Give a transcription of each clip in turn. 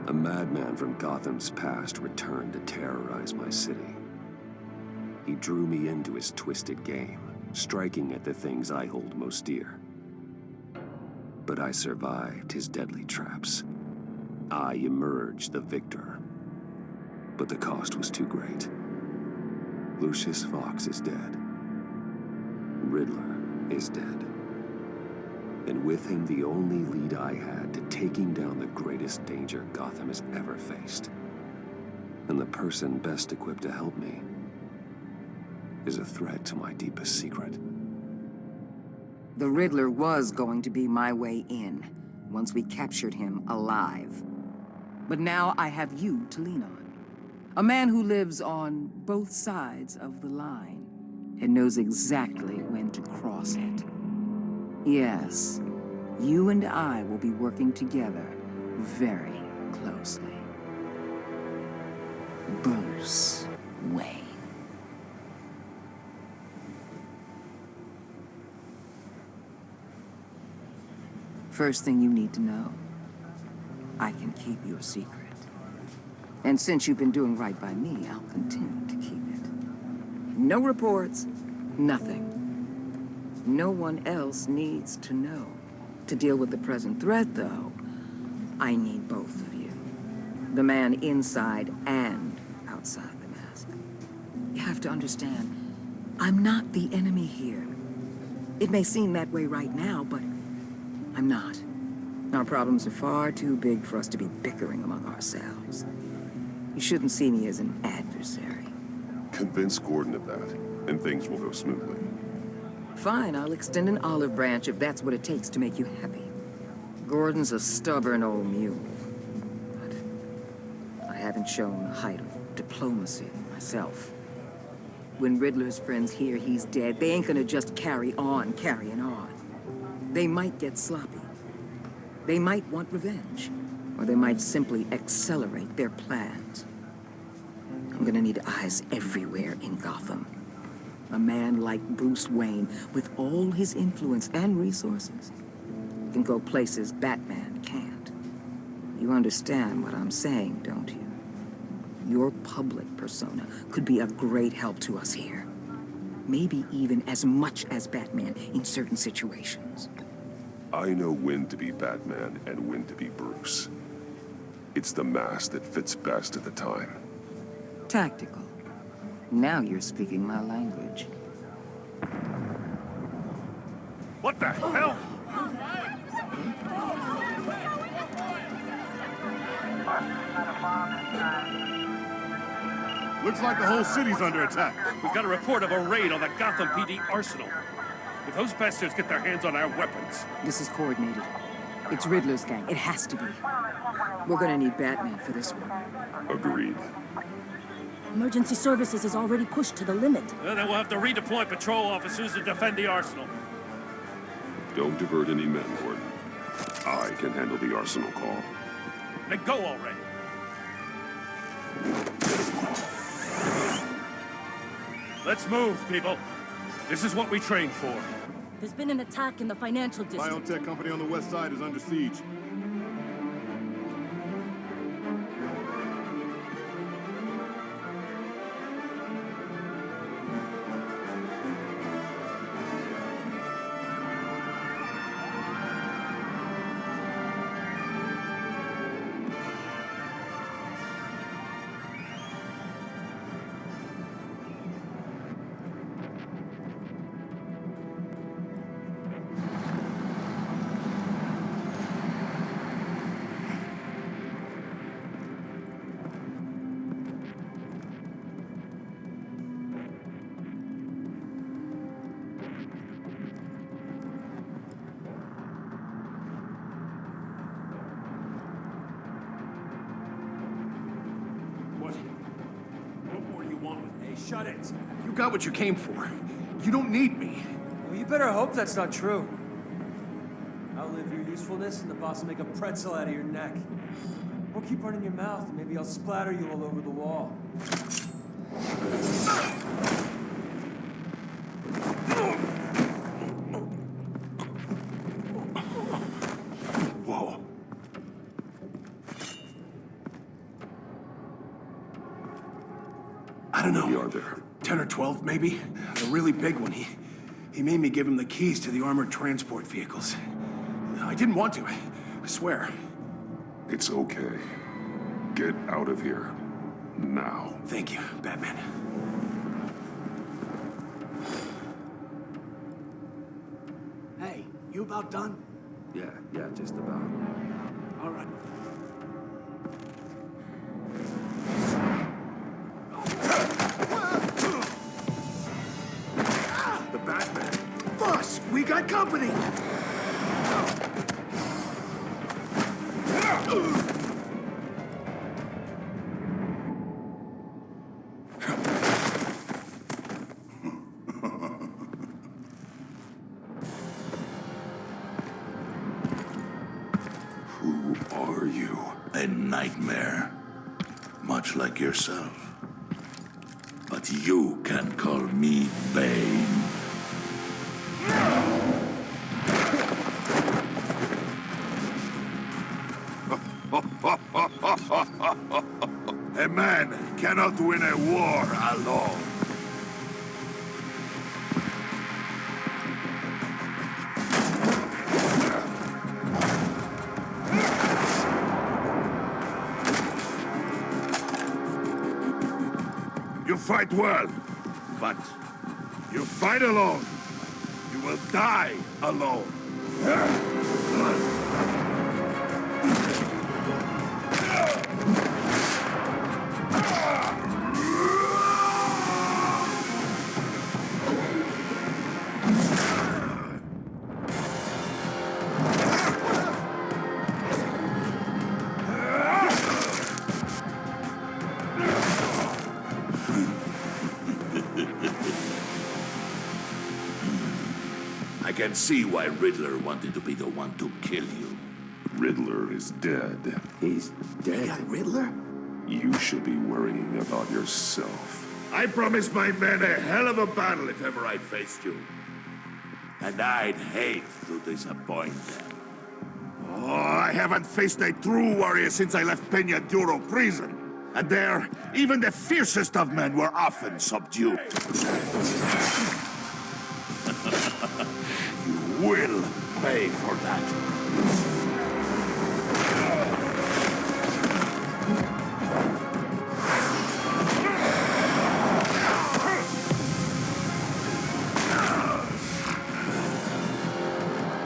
A madman from Gotham's past returned to terrorize my city. He drew me into his twisted game, striking at the things I hold most dear. But I survived his deadly traps. I emerged the victor. But the cost was too great. Lucius Fox is dead. Riddler is dead. And with him, the only lead I had to taking down the greatest danger Gotham has ever faced. And the person best equipped to help me is a threat to my deepest secret. The Riddler was going to be my way in, once we captured him alive. But now I have you to lean on. A man who lives on both sides of the line and knows exactly when to cross it. Yes, you and I will be working together very closely. Bruce Wayne. First thing you need to know, I can keep your secret. And since you've been doing right by me, I'll continue to keep it. No reports, nothing. No one else needs to know. To deal with the present threat, though, I need both of you. The man inside and outside the mask. You have to understand, I'm not the enemy here. It may seem that way right now, but I'm not. Our problems are far too big for us to be bickering among ourselves. You shouldn't see me as an adversary. Convince Gordon of that, and things will go smoothly. Fine, I'll extend an olive branch if that's what it takes to make you happy. Gordon's a stubborn old mule. But I haven't shown the height of diplomacy myself. When Riddler's friends hear he's dead, they ain't gonna just carry on carrying on. They might get sloppy. They might want revenge. Or they might simply accelerate their plans. I'm gonna need eyes everywhere in Gotham. A man like Bruce Wayne, with all his influence and resources, can go places Batman can't. You understand what I'm saying, don't you? Your public persona could be a great help to us here. Maybe even as much as Batman in certain situations. I know when to be Batman and when to be Bruce. It's the mask that fits best at the time. Tactical. Now you're speaking my language. What the hell? Looks like the whole city's under attack. We've got a report of a raid on the Gotham PD arsenal. If those bastards get their hands on our weapons... This is coordinated. It's Riddler's gang. It has to be. We're gonna need Batman for this one. Agreed. Emergency services is already pushed to the limit. Then we'll have to redeploy patrol officers to defend the arsenal. Don't divert any men, Gordon. I can handle the arsenal call. Then go already. Let's move, people. This is what we trained for. There's been an attack in the financial district. Biotech company on the west side is under siege. Shut it. You got what you came for. You don't need me. Well, you better hope that's not true. Outlive your usefulness and the boss will make a pretzel out of your neck. Or keep running your mouth and maybe I'll splatter you all over the wall. Whoa. don't know. many are there? 10 or 12, maybe? A really big one. He made me give him the keys to the armored transport vehicles. I didn't want to, I swear. It's okay. Get out of here. Now. Thank you, Batman. Hey, you about done? Yeah, just about. All right. The Batman! Boss, we got company! Who are you? A nightmare, much like yourself. But you can call me Bane. A man cannot win a war alone. You fight well, but you fight alone. You will die alone. I can see why Riddler wanted to be the one to kill you. Riddler is dead. He's dead. Got Riddler? You should be worrying about yourself. I promised my men a hell of a battle if ever I faced you. And I'd hate to disappoint them. Oh, I haven't faced a true warrior since I left Peña Duro prison. And there, even the fiercest of men were often subdued. You will pay for that.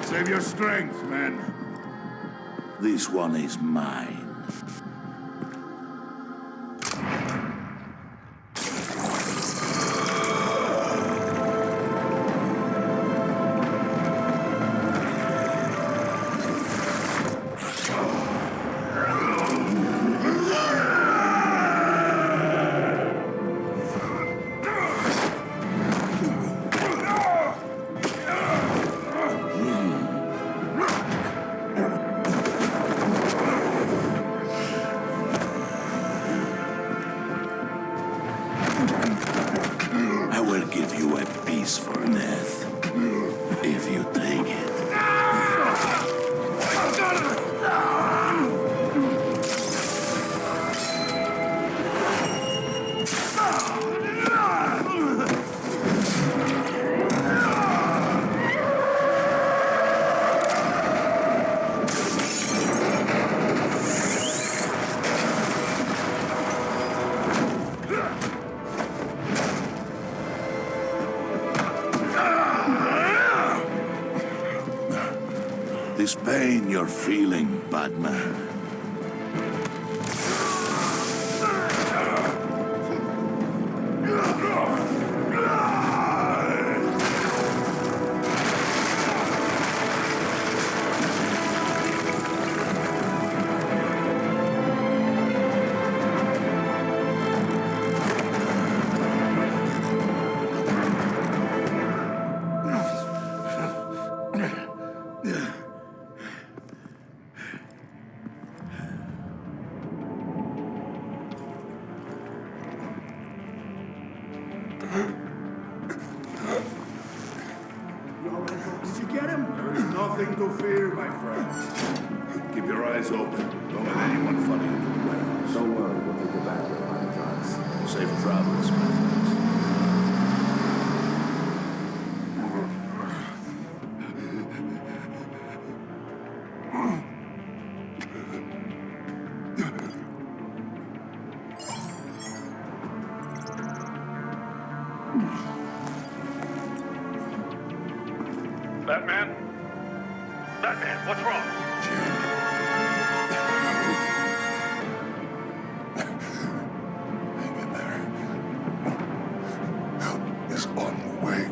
Save your strength, man. This one is mine. I will give you a piece for death, if you take it. This pain you're feeling, Batman. Did you get him? There is nothing to fear, my friend. Keep your eyes open. Don't let anyone follow you to the warehouse. Don't worry, we'll make it back with my drugs. Safe travels, my friends. Batman? Batman, what's wrong? Hang in there. Help is on the way.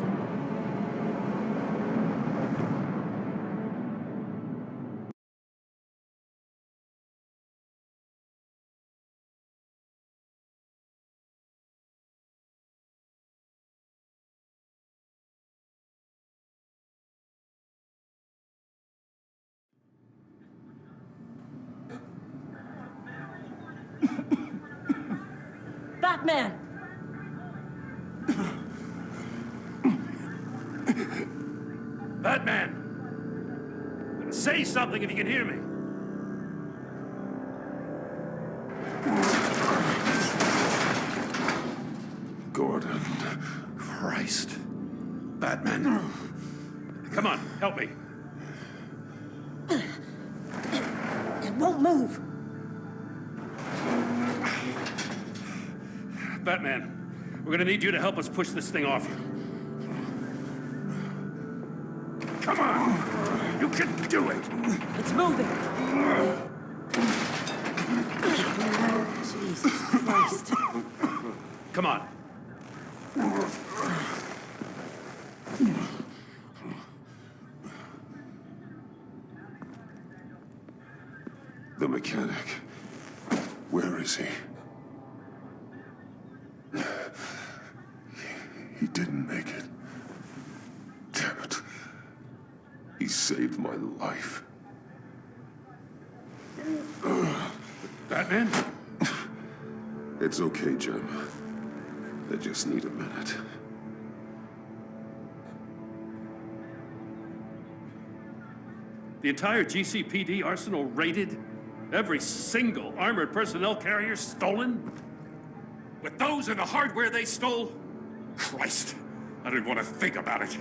Batman! Batman! Say something if you can hear me. Gordon. Christ. Batman. Come on, help me. It won't move! Batman, we're gonna need you to help us push this thing off you. Come on! You can do it! It's moving! Jesus Christ. Come on. The mechanic. Where is he? He didn't make it. Damn it. He saved my life. Batman? It's okay, Jim. I just need a minute. The entire GCPD arsenal raided? Every single armored personnel carrier stolen? With those and the hardware they stole? Christ, I don't want to think about it.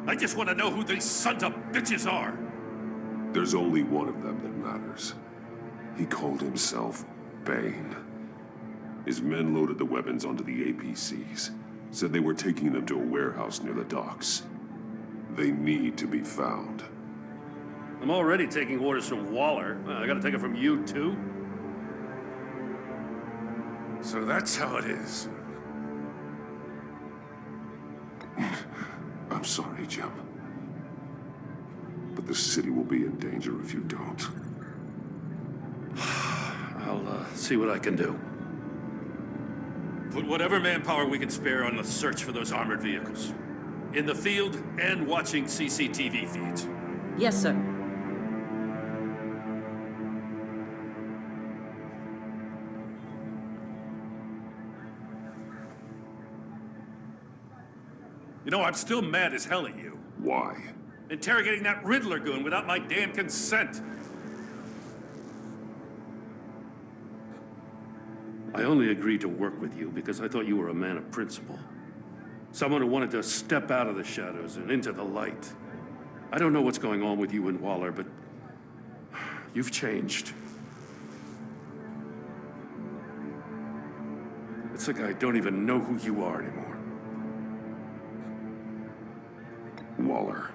I just want to know who these sons of bitches are. There's only one of them that matters. He called himself Bane. His men loaded the weapons onto the APCs, said they were taking them to a warehouse near the docks. They need to be found. I'm already taking orders from Waller. I gotta take it from you, too? So that's how it is. I'm sorry, Jim. But the city will be in danger if you don't. I'll see what I can do. Put whatever manpower we can spare on the search for those armored vehicles. In the field and watching CCTV feeds. Yes, sir. You know, I'm still mad as hell at you. Why? Interrogating that Riddler goon without my damn consent. I only agreed to work with you because I thought you were a man of principle. Someone who wanted to step out of the shadows and into the light. I don't know what's going on with you and Waller, but you've changed. It's like I don't even know who you are anymore. Waller.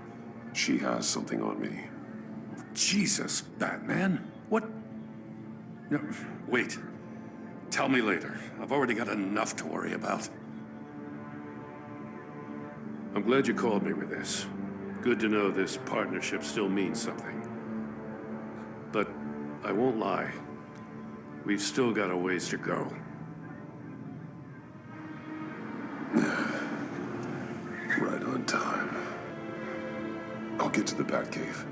She has something on me. Jesus, Batman. What? No, wait. Tell me later. I've already got enough to worry about. I'm glad you called me with this. Good to know this partnership still means something. But I won't lie. We've still got a ways to go. Right on time. I'll get to the Batcave.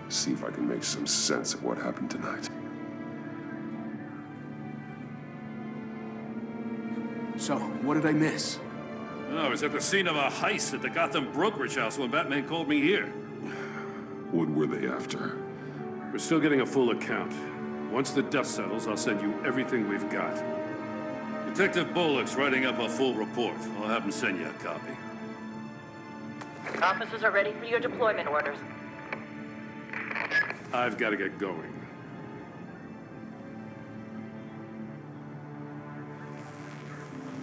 See if I can make some sense of what happened tonight. So, what did I miss? I was at the scene of a heist at the Gotham brokerage house when Batman called me here. What were they after? We're still getting a full account. Once the dust settles, I'll send you everything we've got. Detective Bullock's writing up a full report. I'll have him send you a copy. Officers are ready for your deployment orders. I've got to get going.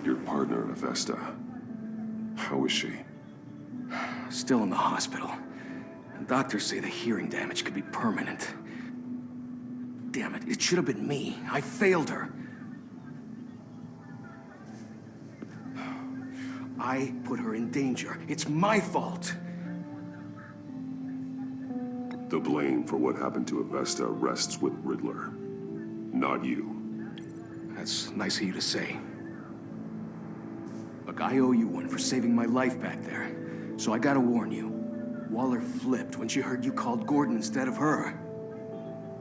Your partner, Avesta. How is she? Still in the hospital. And doctors say the hearing damage could be permanent. Damn it, it should have been me. I failed her. I put her in danger. It's my fault. The blame for what happened to Avesta rests with Riddler, not you. That's nice of you to say. Look, I owe you one for saving my life back there. So I gotta warn you. Waller flipped when she heard you called Gordon instead of her.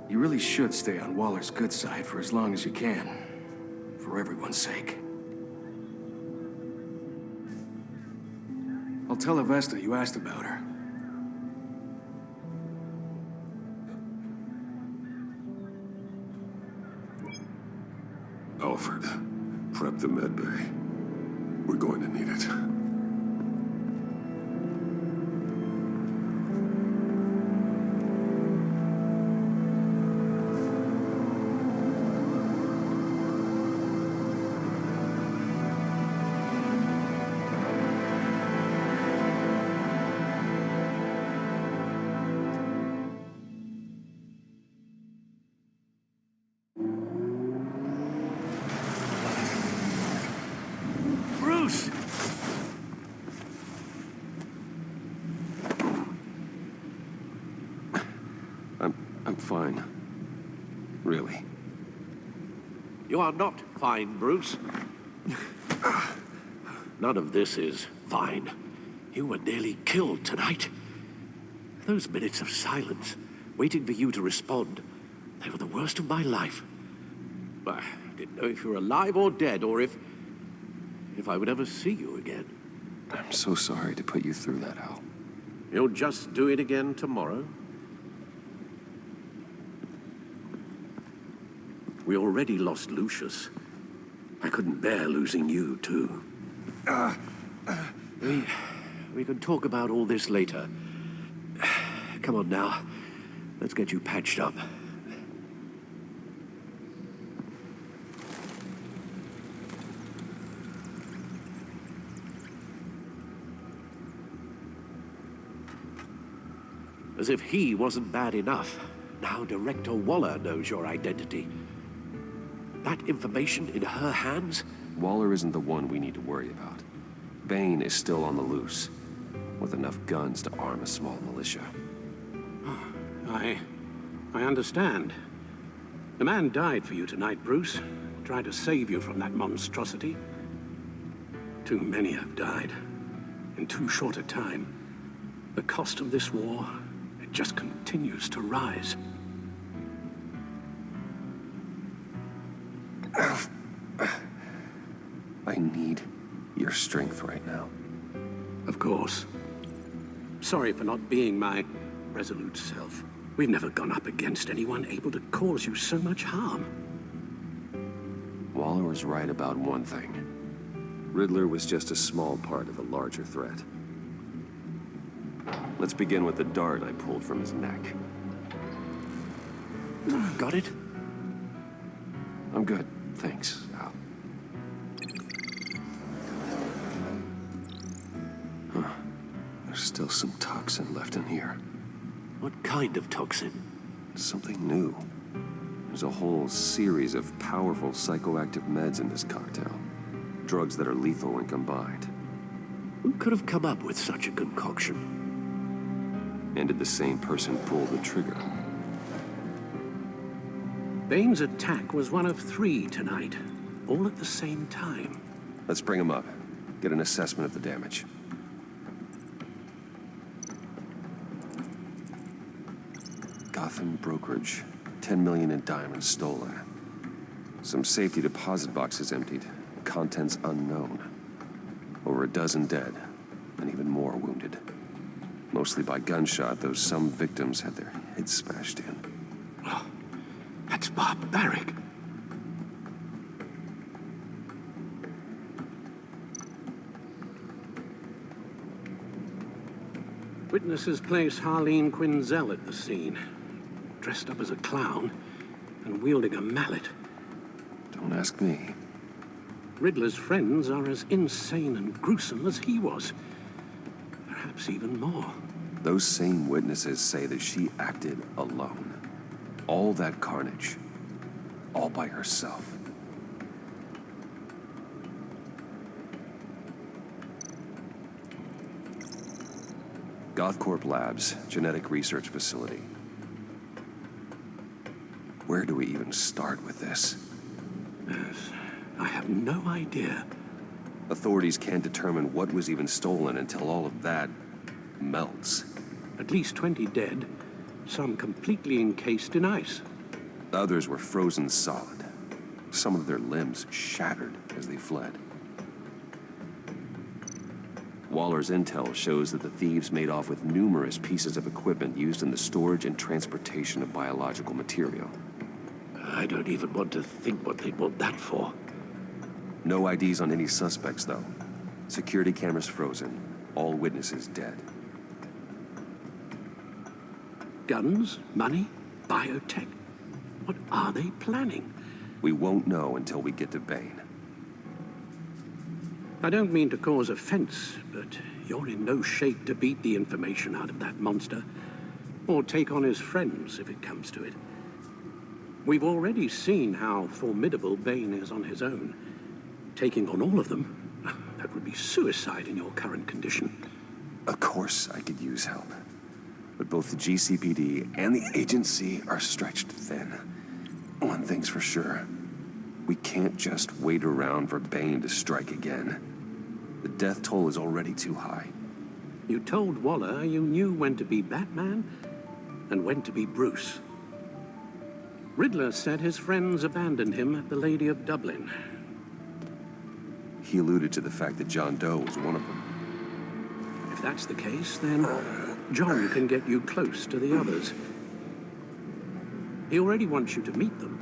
You really should stay on Waller's good side for as long as you can. For everyone's sake. I'll tell Avesta you asked about her. Alfred, prep the med bay. We're going to need it. Bruce! I'm fine. Really. You are not fine, Bruce. None of this is fine. You were nearly killed tonight. Those minutes of silence, waiting for you to respond, they were the worst of my life. I didn't know if you were alive or dead, or if I would ever see you again. I'm so sorry to put you through that, Al. You'll just do it again tomorrow? We already lost Lucius. I couldn't bear losing you, too. We can talk about all this later. Come on now. Let's get you patched up. As if he wasn't bad enough. Now Director Waller knows your identity. That information in her hands? Waller isn't the one we need to worry about. Bane is still on the loose, with enough guns to arm a small militia. I understand. The man died for you tonight, Bruce. Tried to save you from that monstrosity. Too many have died. In too short a time. The cost of this war, it just continues to rise. I need your strength right now. Of course. Sorry for not being my resolute self. We've never gone up against anyone able to cause you so much harm. Waller was right about one thing. Riddler was just a small part of a larger threat. Let's begin with the dart I pulled from his neck. Got it? I'm good, thanks, Al. Huh. There's still some toxin left in here. What kind of toxin? Something new. There's a whole series of powerful psychoactive meds in this cocktail. Drugs that are lethal when combined. Who could have come up with such a concoction? And did the same person pull the trigger? Bane's attack was one of 3 tonight, all at the same time. Let's bring him up. Get an assessment of the damage. Gotham brokerage. 10 million in diamonds stolen. Some safety deposit boxes emptied. Contents unknown. Over a dozen dead, and even more wounded. Mostly by gunshot, though some victims had their heads smashed in. Oh, that's barbaric. Witnesses place Harleen Quinzel at the scene, dressed up as a clown and wielding a mallet. Don't ask me. Riddler's friends are as insane and gruesome as he was. Perhaps even more. Those same witnesses say that she acted alone. All that carnage, all by herself. GothCorp Labs, genetic research facility. Where do we even start with this? Yes, I have no idea. Authorities can't determine what was even stolen until all of that melts. At least 20 dead, some completely encased in ice. Others were frozen solid. Some of their limbs shattered as they fled. Waller's intel shows that the thieves made off with numerous pieces of equipment used in the storage and transportation of biological material. I don't even want to think what they'd want that for. No IDs on any suspects, though. Security cameras frozen. All witnesses dead. Guns, money, biotech. What are they planning? We won't know until we get to Bane. I don't mean to cause offense, but you're in no shape to beat the information out of that monster, or take on his friends if it comes to it. We've already seen how formidable Bane is on his own. Taking on all of them, that would be suicide in your current condition. Of course I could use help. But both the GCPD and the agency are stretched thin. One thing's for sure. We can't just wait around for Bane to strike again. The death toll is already too high. You told Waller you knew when to be Batman and when to be Bruce. Riddler said his friends abandoned him at the Lady of Dublin. He alluded to the fact that John Doe was one of them. If that's the case, then John can get you close to the others. He already wants you to meet them.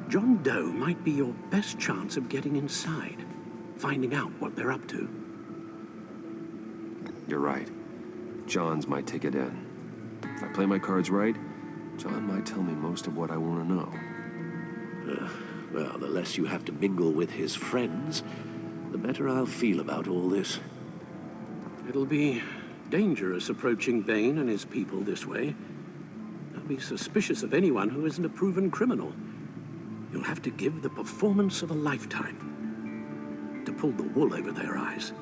John Doe might be your best chance of getting inside, finding out what they're up to. You're right. John's my ticket in. If I play my cards right, John might tell me most of what I want to know. Well, the less you have to mingle with his friends, the better I'll feel about all this. It'll be dangerous approaching Bane and his people this way. They'll be suspicious of anyone who isn't a proven criminal. You'll have to give the performance of a lifetime to pull the wool over their eyes.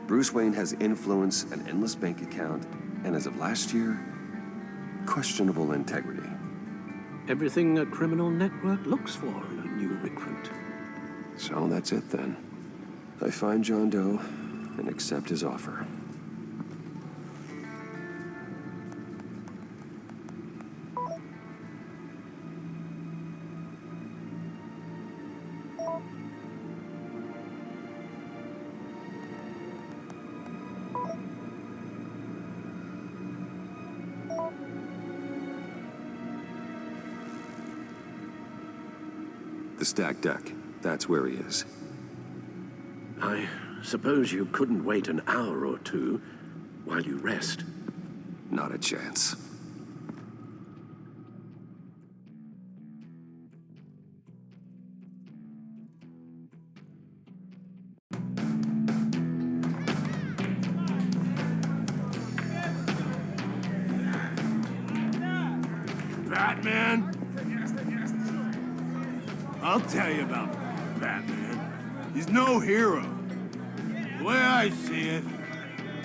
Bruce Wayne has influence, an endless bank account, and as of last year, questionable integrity. Everything a criminal network looks for in a new recruit. So that's it then. I find John Doe and accept his offer. The stacked deck. That's where he is. I suppose you couldn't wait an hour or two while you rest. Not a chance. Batman? I'll tell you about Batman. He's no hero. The way I see it,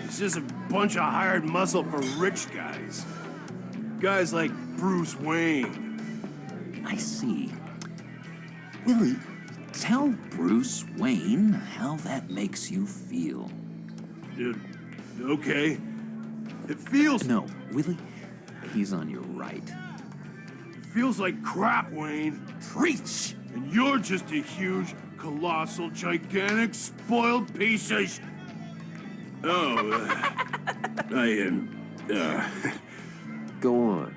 he's just a bunch of hired muscle for rich guys. Guys like Bruce Wayne. I see. Willie, tell Bruce Wayne how that makes you feel. Dude, okay. It feels... No, Willie, he's on your right. It feels like crap, Wayne. Preach! And you're just a huge, colossal, gigantic, spoiled piece of sh... Oh, Go on.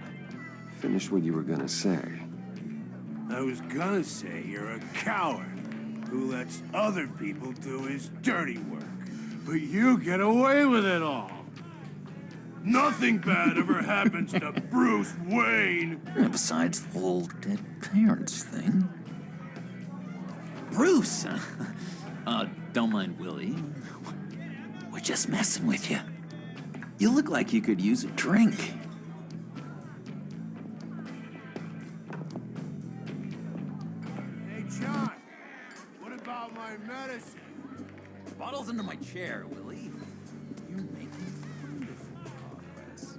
Finish what you were gonna say. I was gonna say you're a coward who lets other people do his dirty work. But you get away with it all. Nothing bad ever happens to Bruce Wayne. Besides the whole dead parents thing. Bruce! Don't mind Willie. We're just messing with you. You look like you could use a drink. Hey, John, what about my medicine? Bottle's under my chair, Willie. You're making wonderful progress.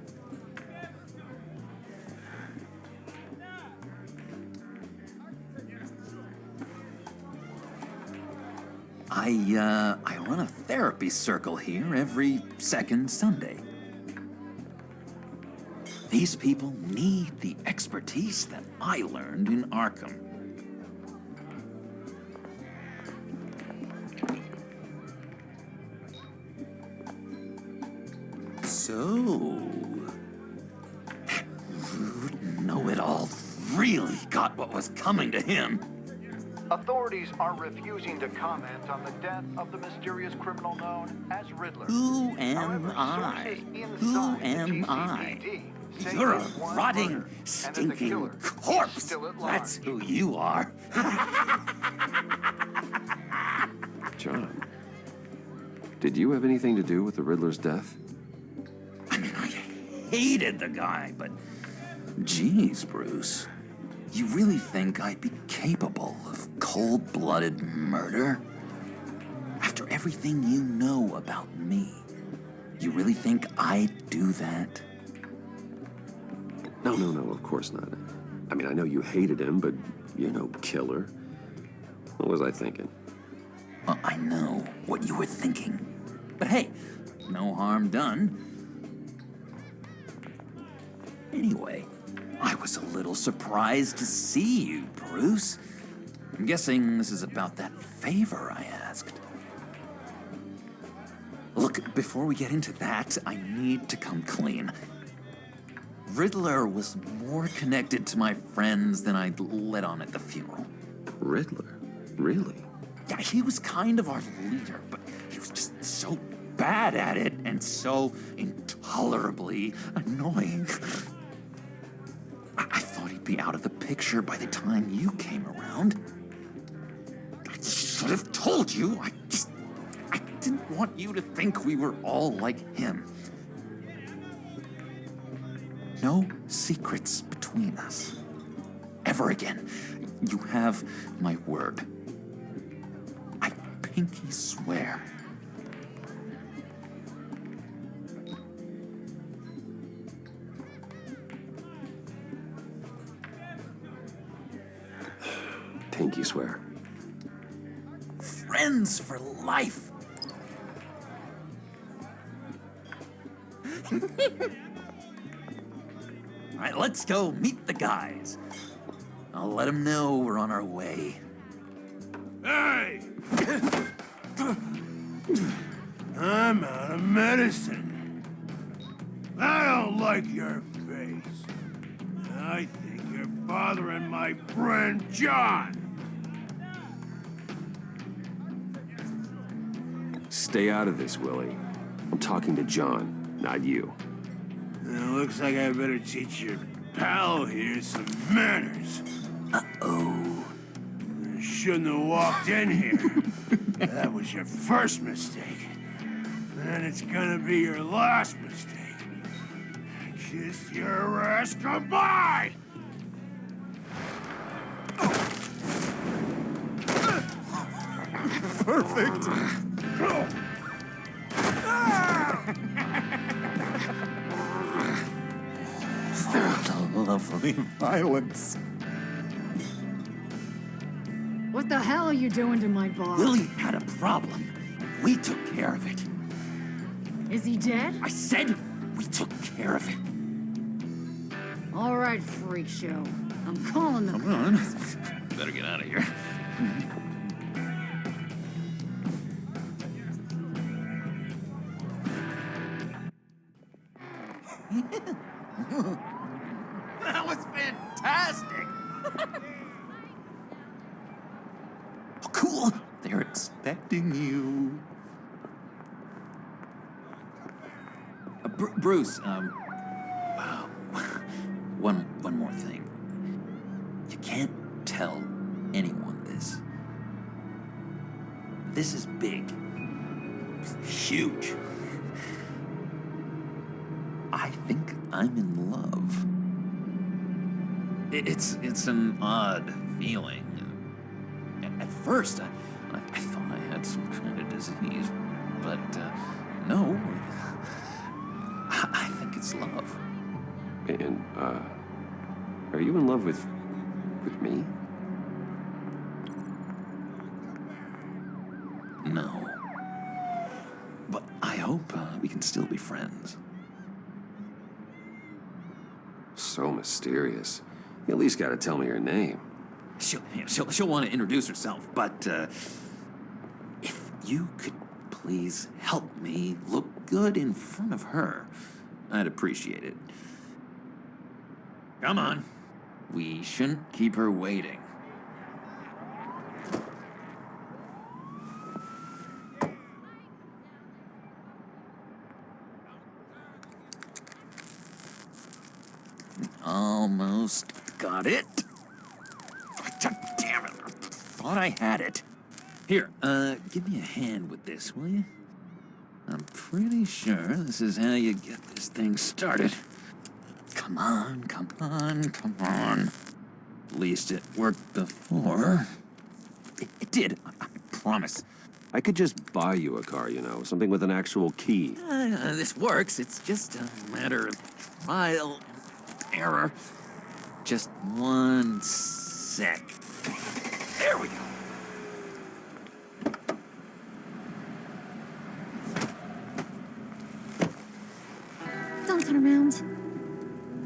I run a therapy circle here every second Sunday. These people need the expertise that I learned in Arkham. So, Know-It-All really got what was coming to him. Authorities are refusing to comment on the death of the mysterious criminal known as Riddler. Who am I? Who am I? You're a rotting, stinking corpse. That's who you are. John, did you have anything to do with the Riddler's death? I mean, I hated the guy, but geez, Bruce. You really think I'd be capable of cold-blooded murder? After everything you know about me, you really think I'd do that? No, of course not. I mean, I know you hated him, but you're no killer. What was I thinking? I know what you were thinking. But hey, no harm done. Anyway, I was a little surprised to see you, Bruce. I'm guessing this is about that favor I asked. Look, before we get into that, I need to come clean. Riddler was more connected to my friends than I'd let on at the funeral. Riddler? Really? Yeah, he was kind of our leader, but he was just so bad at it and so intolerably annoying. I thought he'd be out of the picture by the time you came around. I should have told you. I didn't want you to think we were all like him. No secrets between us. Ever again. You have my word. I pinky swear. Pinky swear. Friends for life. All right, let's go meet the guys. I'll let them know we're on our way. Hey! I'm out of medicine. I don't like your face. I think you're bothering my friend John. Stay out of this, Willie. I'm talking to John, not you. It looks like I better teach your pal here some manners. Uh-oh. You shouldn't have walked in here. That was your first mistake. And it's gonna be your last mistake. Kiss your ass goodbye! Perfect. Oh, lovely violence. What the hell are you doing to my bar? Willie had a problem. We took care of it. Is he dead? I said we took care of it. All right, freak show. I'm calling them. Come on. Better get out of here. That was fantastic! Oh, cool! They're expecting you. Bruce, wow. One more thing. You can't tell anyone this. This is big. Huge. I think I'm in love. It's an odd feeling. At first, I thought I had some kind of disease, but no. I think it's love. And, are you in love with me? No. But I hope we can still be friends. So mysterious. You at least gotta tell me her name. She'll want to introduce herself, but if you could please help me look good in front of her, I'd appreciate it. Come on. We shouldn't keep her waiting. Almost got it. Damn it. Thought I had it. Here, give me a hand with this, will you? I'm pretty sure this is how you get this thing started. Come on, come on, come on. At least it worked before. It did, I promise. I could just buy you a car, you know, something with an actual key. This works. It's just a matter of trial and error. Just one sec. There we go. Don't turn around.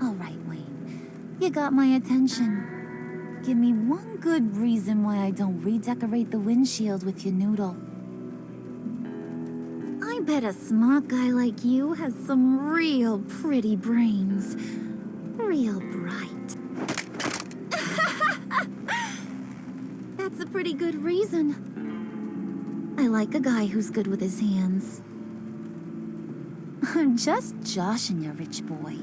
All right, Wayne. You got my attention. Give me one good reason why I don't redecorate the windshield with your noodle. I bet a smart guy like you has some real pretty brains. Real bright. That's a pretty good reason. I like a guy who's good with his hands. I'm just joshing you, rich boy.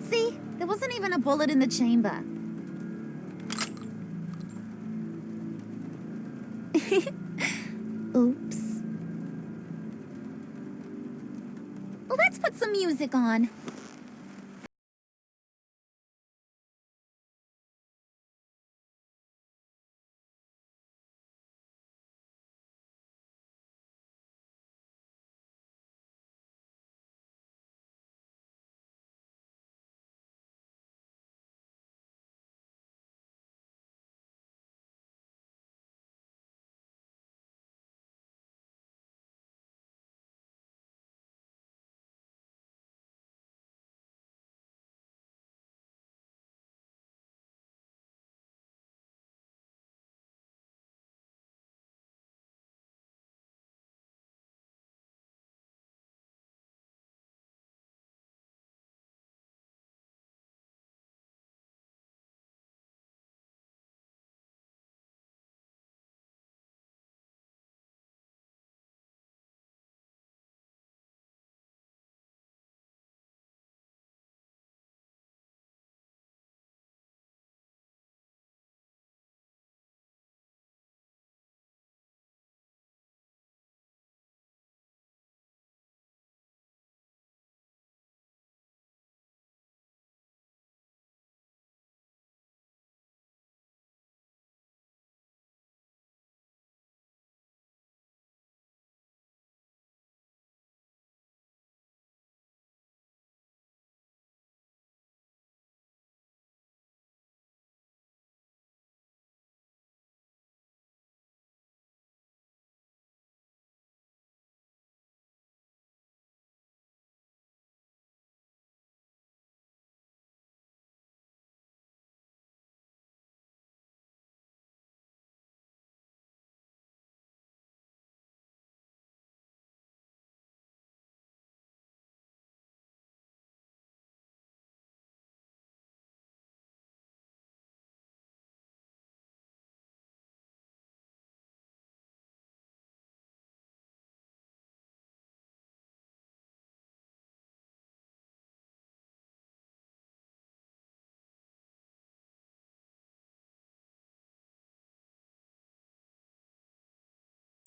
See? There wasn't even a bullet in the chamber. Oops. Let's put some music on.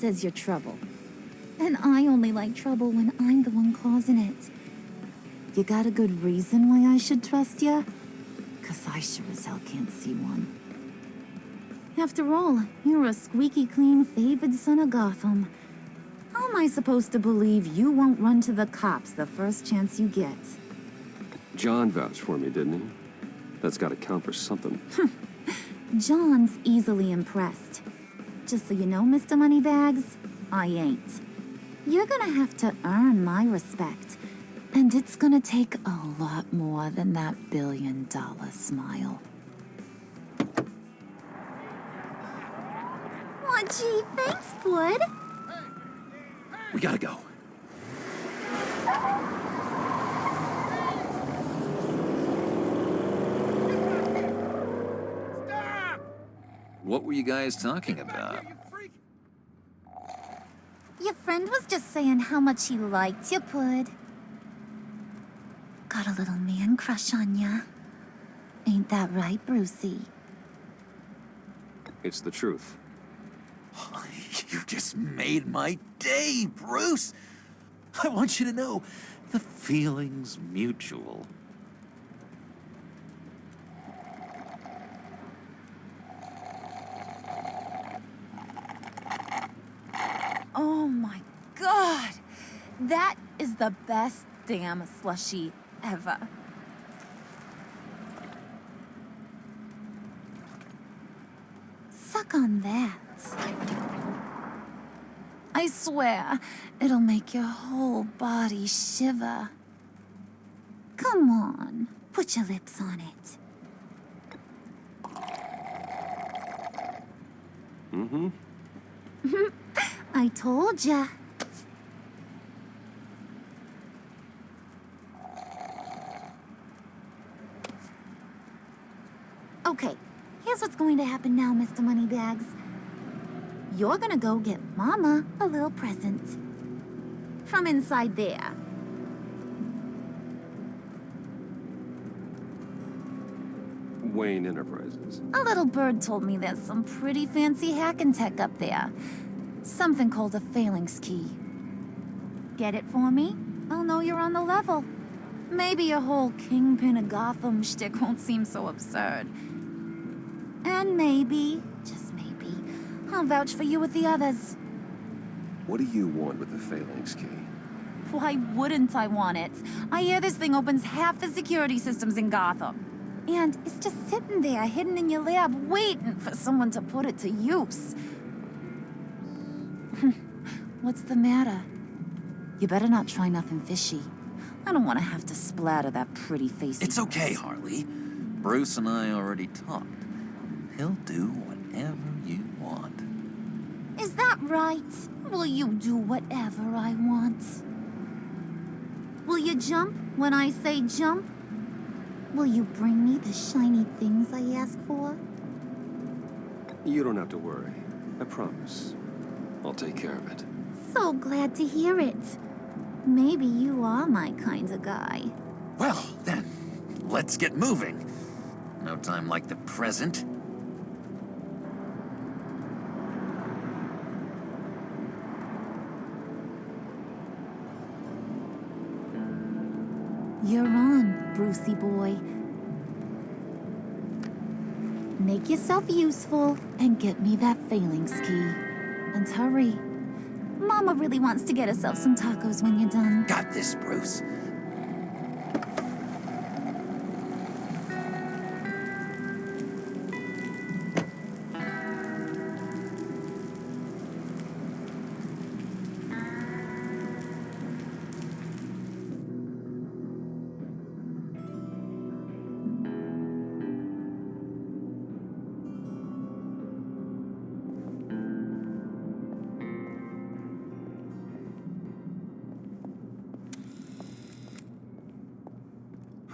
says you're trouble. And I only like trouble when I'm the one causing it. You got a good reason why I should trust you? 'Cause I sure as hell can't see one. After all, you're a squeaky clean favored son of Gotham. How am I supposed to believe you won't run to the cops the first chance you get? John vouched for me, didn't he? That's gotta count for something. John's easily impressed. Just so you know, Mr. Moneybags, I ain't. You're gonna have to earn my respect. And it's gonna take a lot more than that $1 billion smile. Aw, gee, thanks, bud. We gotta go. What were you guys talking about? Your friend was just saying how much he liked you, Pud. Got a little man crush on ya. Ain't that right, Brucey? It's the truth. You just made my day, Bruce! I want you to know, the feeling's mutual. Oh my god! That is the best damn slushie ever. Suck on that. I swear, it'll make your whole body shiver. Come on, put your lips on it. Mm-hmm. I told ya. Okay, here's what's going to happen now, Mr. Moneybags. You're gonna go get Mama a little present. From inside there. Wayne Enterprises. A little bird told me there's some pretty fancy hacking tech up there. Something called a phalanx key. Get it for me? I'll know you're on the level. Maybe your whole Kingpin of Gotham shtick won't seem so absurd. And maybe, just maybe, I'll vouch for you with the others. What do you want with the phalanx key? Why wouldn't I want it? I hear this thing opens half the security systems in Gotham. And it's just sitting there, hidden in your lab, waiting for someone to put it to use. What's the matter? You better not try nothing fishy. I don't want to have to splatter that pretty face. It's okay, Harley. Bruce and I already talked. He'll do whatever you want. Is that right? Will you do whatever I want? Will you jump when I say jump? Will you bring me the shiny things I ask for? You don't have to worry. I promise. I'll take care of it. So glad to hear it. Maybe you are my kind of guy. Well, then, let's get moving. No time like the present. You're on, Brucey boy. Make yourself useful and get me that phalanx key. And hurry. Mama really wants to get herself some tacos when you're done. Got this, Bruce.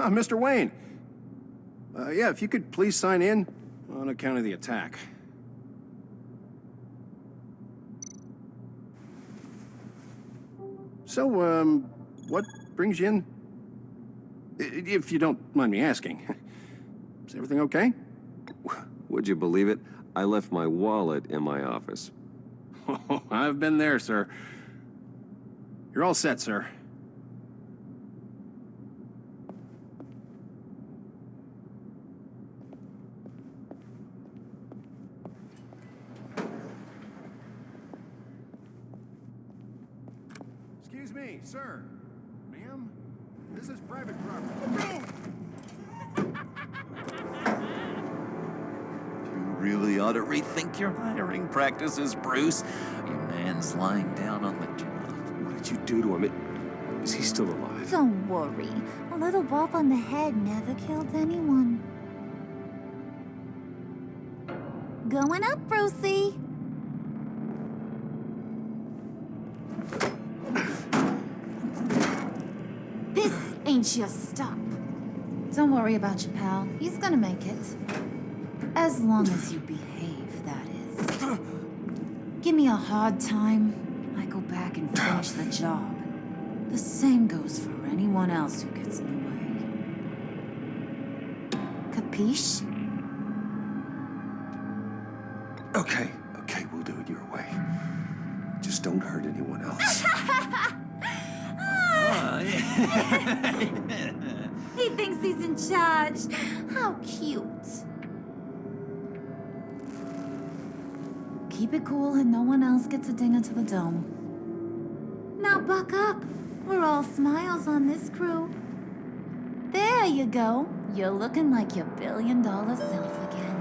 Mr. Wayne. Yeah, if you could please sign in on account of the attack. So, what brings you in? If you don't mind me asking. Is everything okay? Would you believe it? I left my wallet in my office. I've been there, sir. You're all set, sir. Excuse me, sir. Ma'am? This is private property. You really ought to rethink your hiring practices, Bruce. Your man's lying down on the job. What did you do to him? Is he still alive? Don't worry. A little bump on the head never killed anyone. Going up, Brucey. This ain't your stop. Don't worry about your pal. He's gonna make it. As long as you behave, that is. Give me a hard time, I go back and finish the job. The same goes for anyone else who gets in the way. Capiche? Okay, we'll do it your way. Just don't hurt anyone else. He thinks he's in charge. How cute. Keep it cool and no one else gets a dinger to the dome. Now buck up. We're all smiles on this crew. There you go. You're looking like your billion-dollar self again.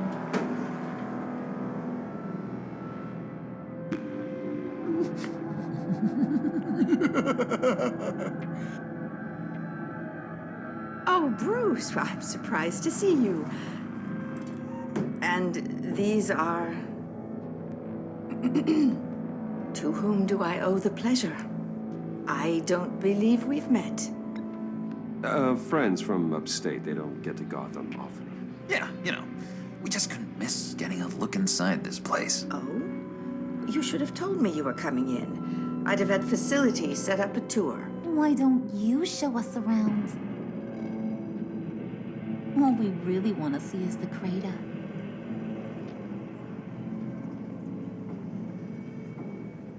Oh, Bruce, I'm surprised to see you. And these are... To whom do I owe the pleasure? I don't believe we've met. Friends from upstate. They don't get to Gotham often. Yeah, we just couldn't miss getting a look inside this place. Oh? You should have told me you were coming in. I'd have had facilities set up a tour. Why don't you show us around? All we really want to see is the crater.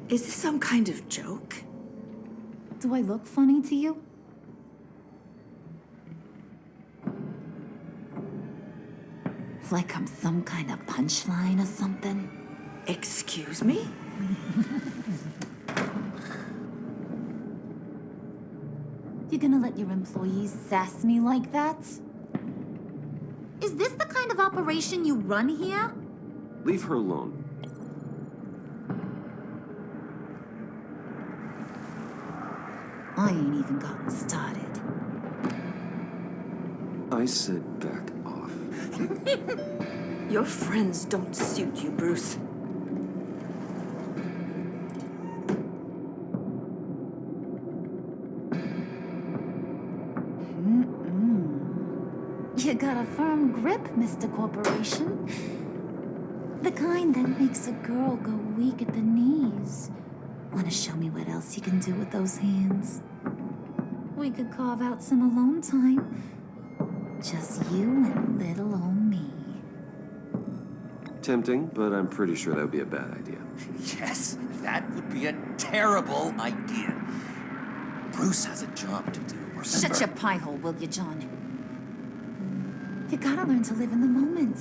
Is this some kind of joke? Do I look funny to you? Like I'm some kind of punchline or something? Excuse me? You gonna let your employees sass me like that? Is this the kind of operation you run here? Leave her alone. I ain't even gotten started. I said back off. Your friends don't suit you, Bruce. You got a firm grip, Mr. Corporation. The kind that makes a girl go weak at the knees. Wanna show me what else you can do with those hands? We could carve out some alone time. Just you and little old me. Tempting, but I'm pretty sure that would be a bad idea. Yes, that would be a terrible idea. Bruce has a job to do. Shut your pie hole, will you, John? You gotta learn to live in the moment.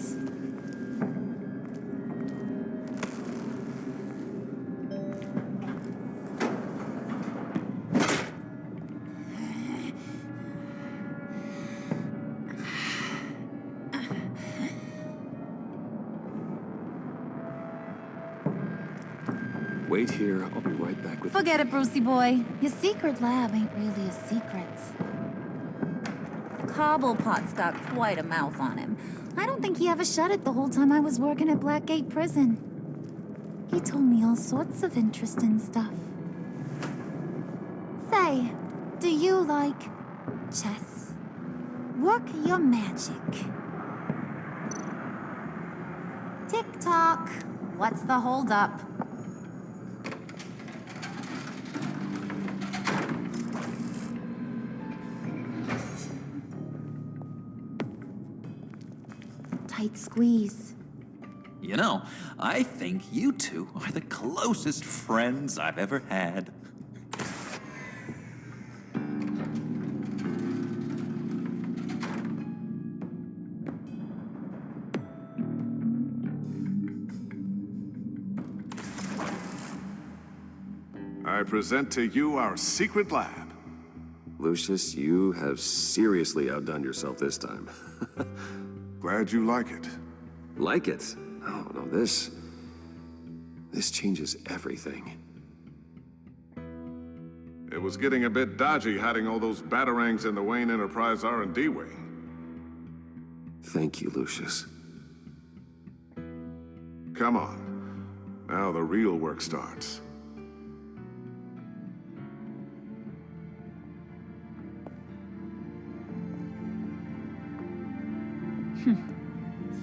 Wait here. I'll be right back with Forget it, Brucey boy. Your secret lab ain't really a secret. Cobblepot's got quite a mouth on him. I don't think he ever shut it the whole time I was working at Blackgate Prison. He told me all sorts of interesting stuff. Say, do you like chess? Work your magic. Tick-tock. What's the holdup? Tight squeeze. You know, I think you two are the closest friends I've ever had. I present to you our secret lab. Lucius, you have seriously outdone yourself this time. Glad you like it. Like it? Oh, no, this changes everything. It was getting a bit dodgy hiding all those batarangs in the Wayne Enterprise R&D wing. Thank you, Lucius. Come on. Now the real work starts.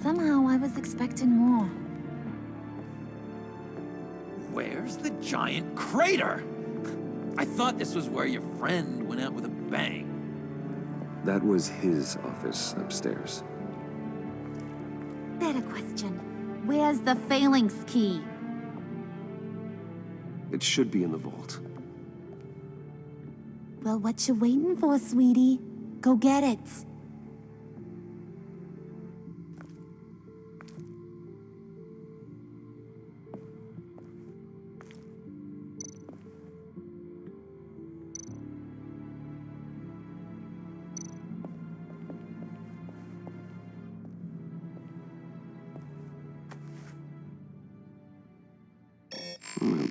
Somehow I was expecting more. Where's the giant crater? I thought this was where your friend went out with a bang. That was his office upstairs. Better question. Where's the phalanx key? It should be in the vault. Well, what you waiting for, sweetie? Go get it.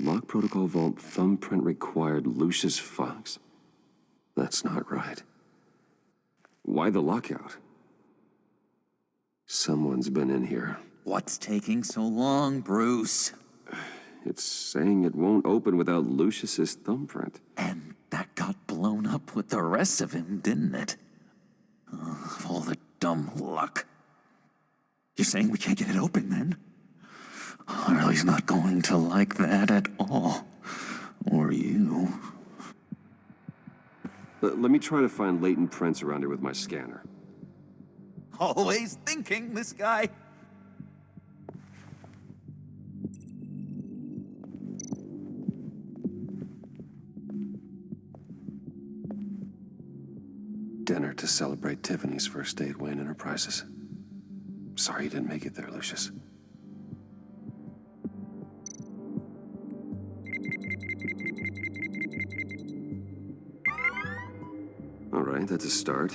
Lock protocol vault thumbprint required Lucius Fox. That's not right. Why the lockout? Someone's been in here. What's taking so long, Bruce? It's saying it won't open without Lucius's thumbprint. And that got blown up with the rest of him, didn't it? All the dumb luck. You're saying we can't get it open, then? Harley's not going to like that at all. Or you. Let me try to find latent prints around here with my scanner. Always thinking, this guy. Dinner to celebrate Tiffany's first day at Wayne Enterprises. Sorry you didn't make it there, Lucius. All right, that's a start.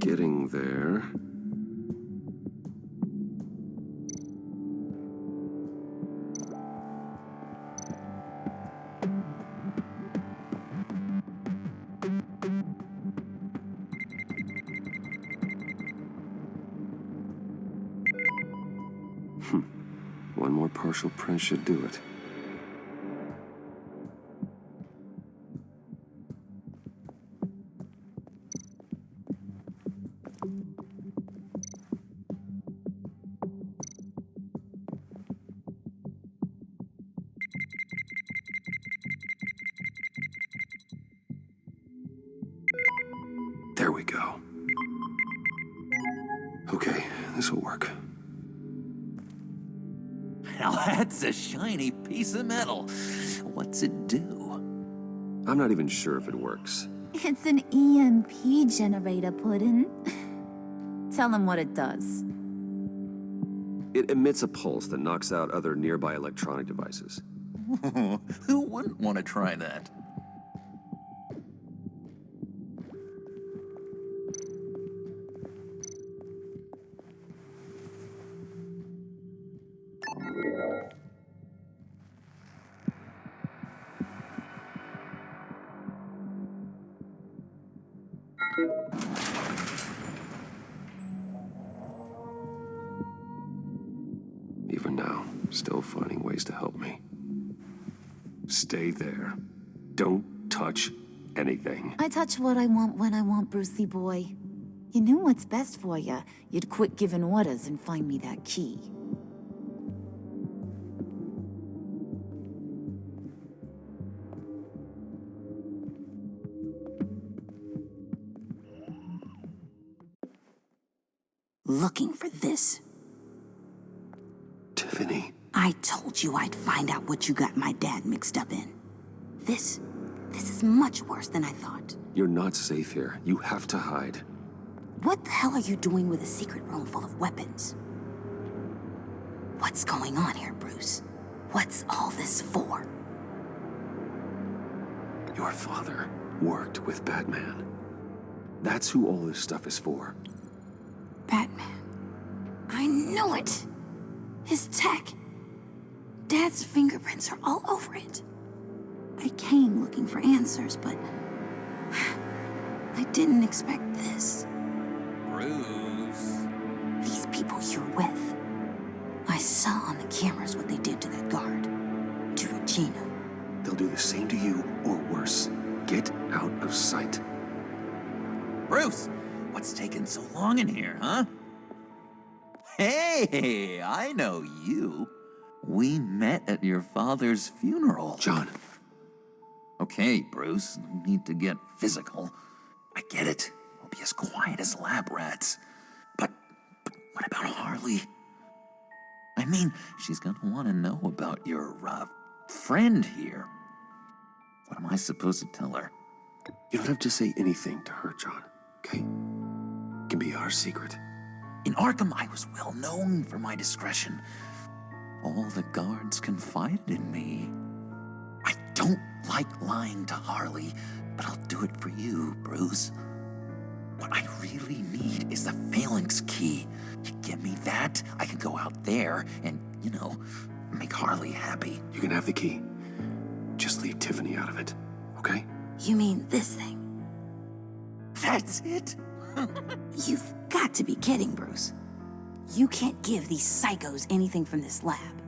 Getting there. One more partial print should do it. There we go. Okay, this will work. Now that's a shiny piece of metal. What's it do? I'm not even sure if it works. It's an EMP generator, Puddin'. Tell him what it does. It emits a pulse that knocks out other nearby electronic devices. Who wouldn't want to try that? Even now, still finding ways to help me. Stay there. Don't touch anything. I touch what I want when I want, Brucey boy. You knew what's best for you. You'd quit giving orders and find me that key. looking for this. Tiffany. I told you I'd find out what you got my dad mixed up in. This is much worse than I thought. You're not safe here. You have to hide. What the hell are you doing with a secret room full of weapons? What's going on here, Bruce? What's all this for? Your father worked with Batman. That's who all this stuff is for. Batman. I knew it! His tech. Dad's fingerprints are all over it. I came looking for answers, but I didn't expect this. Bruce. These people you're with. I saw on the cameras what they did to that guard. To Regina. They'll do the same to you, or worse. Get out of sight. Bruce, what's taking so long in here, huh? Hey, I know you. We met at your father's funeral. John. Okay, Bruce, no need to get physical. I get it. We'll be as quiet as lab rats. But what about Harley? I mean, she's gonna want to know about your, friend here. What am I supposed to tell her? You don't have to say anything to her, John, okay? It can be our secret. In Arkham, I was well known for my discretion. All the guards confided in me. I don't like lying to Harley, but I'll do it for you, Bruce. What I really need is the phalanx key. You give me that, I can go out there and, make Harley happy. You can have the key. Just leave Tiffany out of it, okay? You mean this thing? That's it? You've got to be kidding, Bruce. You can't give these psychos anything from this lab.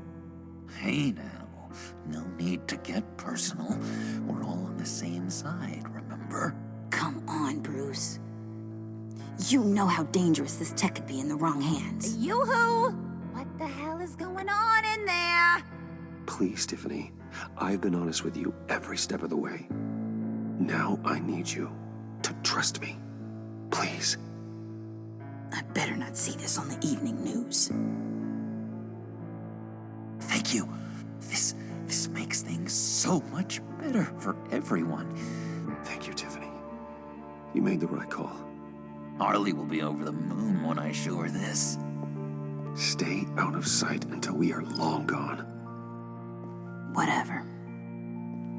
Hey now, no need to get personal. We're all on the same side, remember? Come on, Bruce. You know how dangerous this tech could be in the wrong hands. Yoo-hoo! What the hell is going on in there? Please, Tiffany. I've been honest with you every step of the way. Now I need you to trust me. Please. I better not see this on the evening news. Thank you. This makes things so much better for everyone. Thank you, Tiffany. You made the right call. Harley will be over the moon when I show her this. Stay out of sight until we are long gone. Whatever.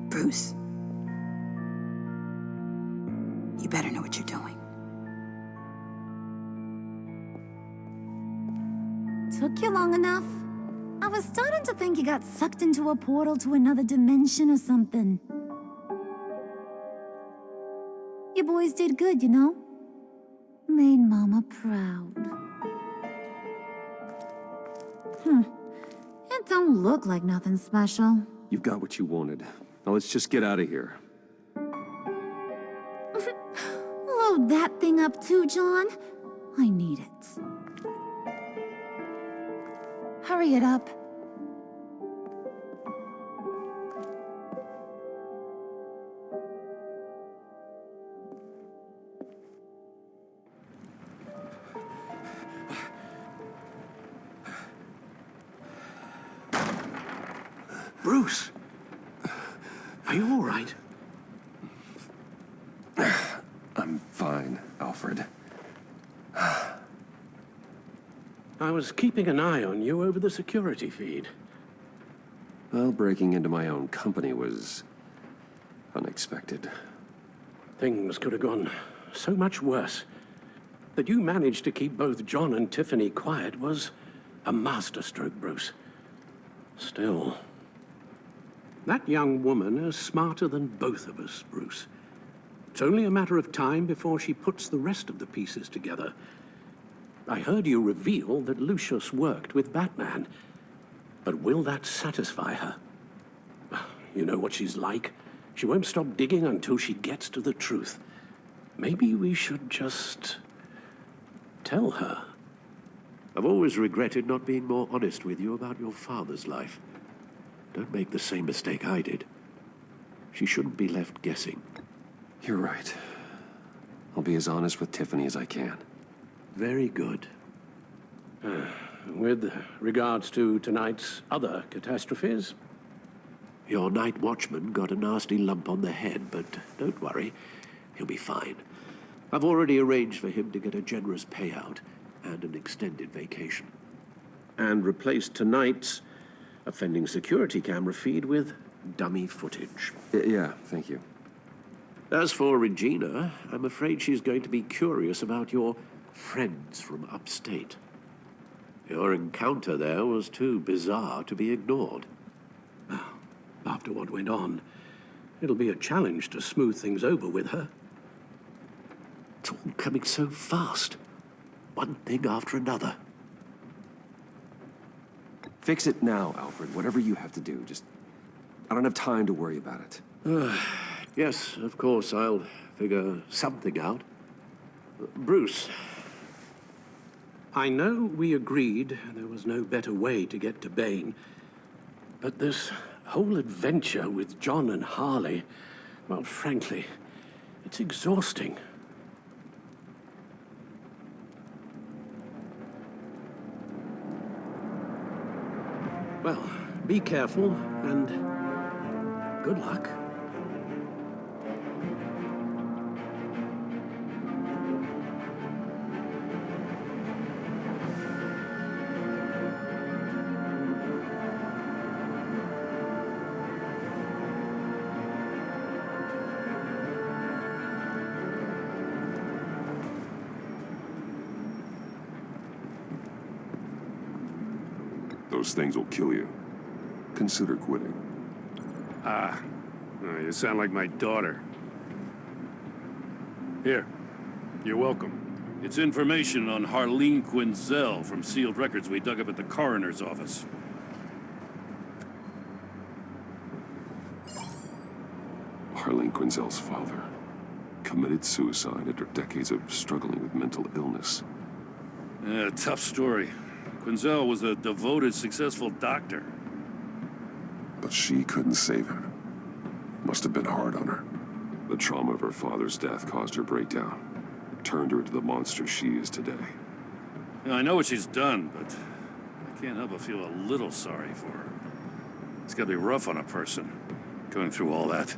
Bruce. You better know what you're doing. Took you long enough? I was starting to think you got sucked into a portal to another dimension or something. You boys did good, you know? Made Mama proud. It don't look like nothing special. You've got what you wanted. Now let's just get out of here. Load that thing up too, John. I need it. Hurry it up. Bruce, are you all right? I'm fine, Alfred. I was keeping an eye on you over the security feed. Well, breaking into my own company was unexpected. Things could have gone so much worse. That you managed to keep both John and Tiffany quiet was a masterstroke, Bruce. Still, that young woman is smarter than both of us, Bruce. It's only a matter of time before she puts the rest of the pieces together. I heard you reveal that Lucius worked with Batman. But will that satisfy her? You know what she's like. She won't stop digging until she gets to the truth. Maybe we should just tell her. I've always regretted not being more honest with you about your father's life. Don't make the same mistake I did. She shouldn't be left guessing. You're right. I'll be as honest with Tiffany as I can. Very good. with regards to tonight's other catastrophes? Your night watchman got a nasty lump on the head, but don't worry, he'll be fine. I've already arranged for him to get a generous payout and an extended vacation. And replaced tonight's offending security camera feed with dummy footage. Yeah, thank you. As for Regina, I'm afraid she's going to be curious about your friends from upstate. Your encounter there was too bizarre to be ignored. After what went on, it'll be a challenge to smooth things over with her. It's all coming so fast. One thing after another. Fix it now, Alfred. Whatever you have to do. Just... I don't have time to worry about it. Yes, of course, I'll figure something out. Bruce. I know we agreed there was no better way to get to Bane, but this whole adventure with John and Harley, well, frankly, it's exhausting. Well, be careful, and good luck. Those things will kill you. Consider quitting. You sound like my daughter. Here, you're welcome. It's information on Harleen Quinzel from sealed records we dug up at the coroner's office. Harleen Quinzel's father committed suicide after decades of struggling with mental illness. Yeah, tough story. Quinzel was a devoted, successful doctor. But she couldn't save him. Must have been hard on her. The trauma of her father's death caused her breakdown. Turned her into the monster she is today. Yeah, I know what she's done, but I can't help but feel a little sorry for her. It's gotta be rough on a person, going through all that.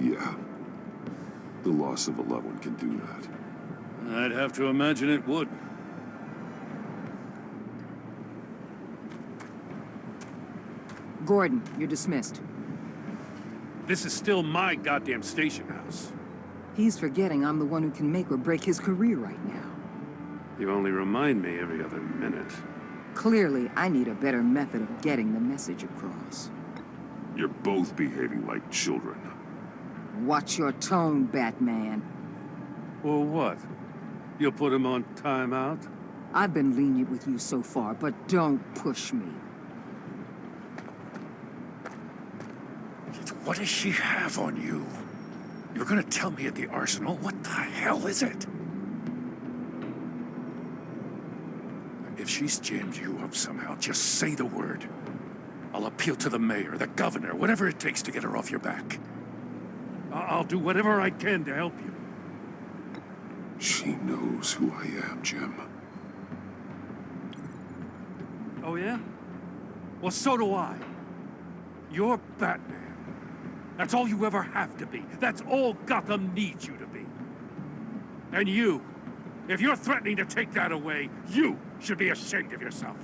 Yeah. The loss of a loved one can do that. I'd have to imagine it would. Gordon, you're dismissed. This is still my goddamn station house. He's forgetting I'm the one who can make or break his career right now. You only remind me every other minute. Clearly, I need a better method of getting the message across. You're both behaving like children. Watch your tone, Batman. Well, what? You'll put him on timeout? I've been lenient with you so far, but don't push me. What does she have on you? You're gonna tell me at the arsenal? What the hell is it? If she's jammed you up somehow, just say the word. I'll appeal to the mayor, the governor, whatever it takes to get her off your back. I'll do whatever I can to help you. She knows who I am, Jim. Oh, yeah? Well, so do I. You're Batman. That's all you ever have to be. That's all Gotham needs you to be. And you, if you're threatening to take that away, you should be ashamed of yourself.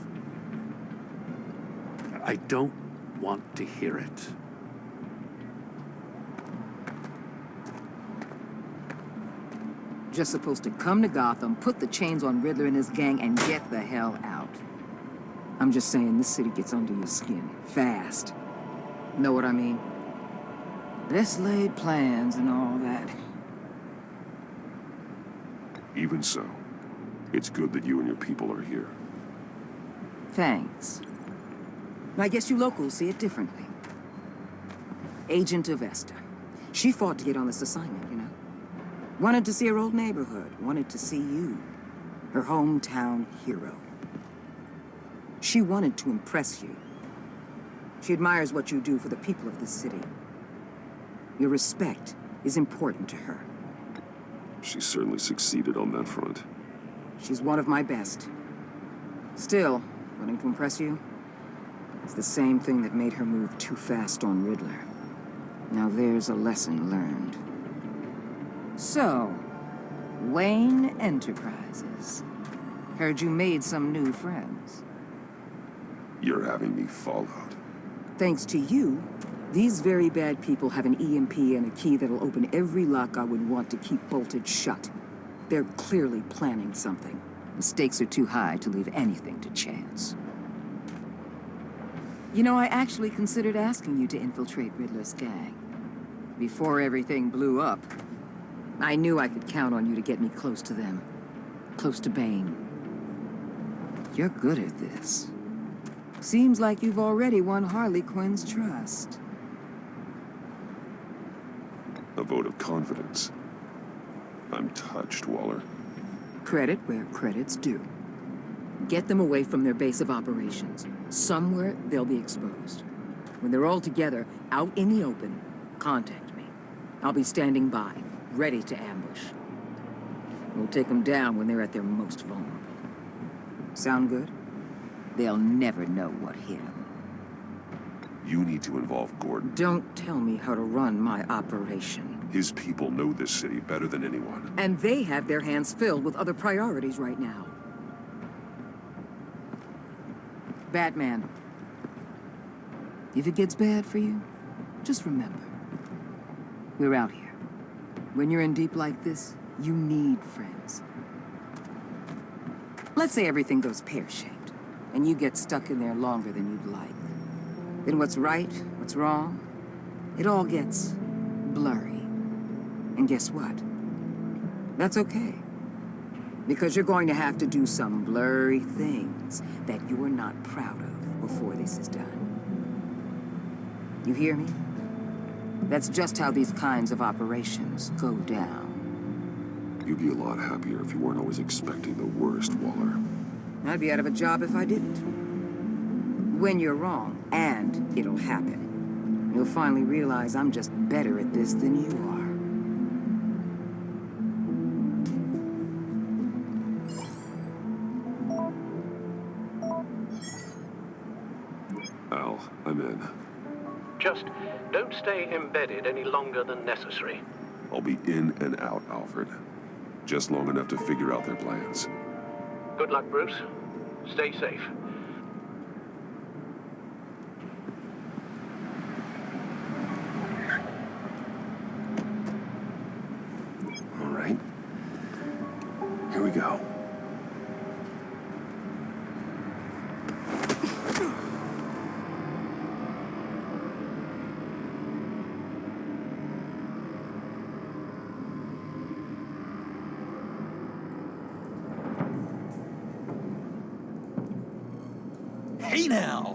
I don't want to hear it. Just supposed to come to Gotham, put the chains on Riddler and his gang, and get the hell out. I'm just saying, this city gets under your skin. Fast. Know what I mean? Best laid plans and all that. Even so, it's good that you and your people are here. Thanks. I guess you locals see it differently. Agent Avesta. She fought to get on this assignment, you know? Wanted to see her old neighborhood. Wanted to see you. Her hometown hero. She wanted to impress you. She admires what you do for the people of this city. Your respect is important to her. She certainly succeeded on that front. She's one of my best. Still, wanting to impress you? It's the same thing that made her move too fast on Riddler. Now there's a lesson learned. So, Wayne Enterprises. Heard you made some new friends. You're having me followed. Thanks to you, these very bad people have an EMP and a key that'll open every lock I would want to keep bolted shut. They're clearly planning something. The stakes are too high to leave anything to chance. You know, I actually considered asking you to infiltrate Riddler's gang. Before everything blew up, I knew I could count on you to get me close to them. Close to Bane. You're good at this. Seems like you've already won Harley Quinn's trust. A vote of confidence. I'm touched, Waller. Credit where credit's due. Get them away from their base of operations. Somewhere they'll be exposed. When they're all together, out in the open, contact me. I'll be standing by, ready to ambush. We'll take them down when they're at their most vulnerable. Sound good? They'll never know what hit them. You need to involve Gordon. Don't tell me how to run my operation. His people know this city better than anyone. And they have their hands filled with other priorities right now. Batman. If it gets bad for you, just remember. We're out here. When you're in deep like this, you need friends. Let's say everything goes pear-shaped, and you get stuck in there longer than you'd like. Then what's right, what's wrong, it all gets blurry. And guess what? That's okay. Because you're going to have to do some blurry things that you're not proud of before this is done. You hear me? That's just how these kinds of operations go down. You'd be a lot happier if you weren't always expecting the worst, Waller. I'd be out of a job if I didn't. When you're wrong, and it'll happen, you'll finally realize I'm just better at this than you are. Al, I'm in. Just don't stay embedded any longer than necessary. I'll be in and out, Alfred. Just long enough to figure out their plans. Good luck, Bruce. Stay safe. All right. Here we go. Hey now!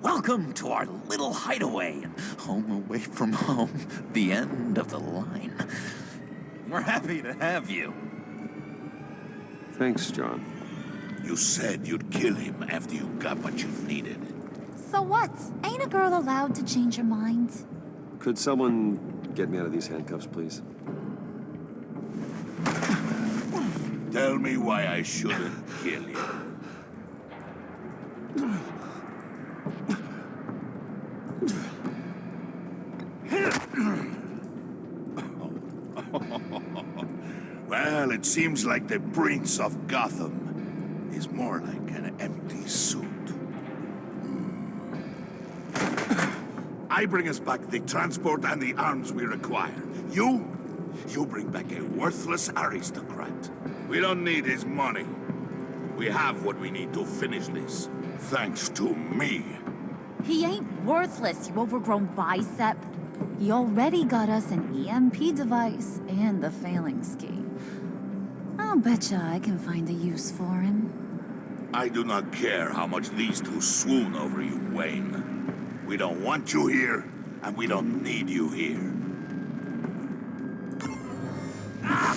Welcome to our little hideaway and home away from home, the end of the line. We're happy to have you. Thanks, John. You said you'd kill him after you got what you needed. So what? Ain't a girl allowed to change her mind? Could someone get me out of these handcuffs, please? Tell me why I shouldn't kill you. Well, it seems like the Prince of Gotham is more like an empty suit. I bring us back the transport and the arms we require. You bring back a worthless aristocrat. We don't need his money. We have what we need to finish this, thanks to me. He ain't worthless, you overgrown bicep. He already got us an EMP device and the failing scheme. I'll betcha I can find a use for him. I do not care how much these two swoon over you, Wayne. We don't want you here, and we don't need you here. Ah!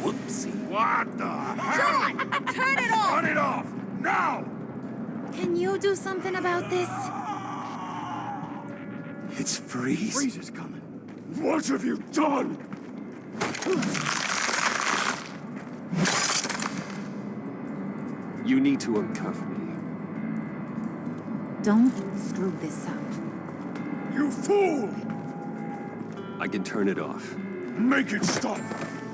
Whoopsie. What the hell? John, turn it off! Turn it off! Now! Can you do something about this? It's Freeze. Freeze is coming. What have you done? You need to uncuff me. Don't screw this up. You fool! I can turn it off. Make it stop,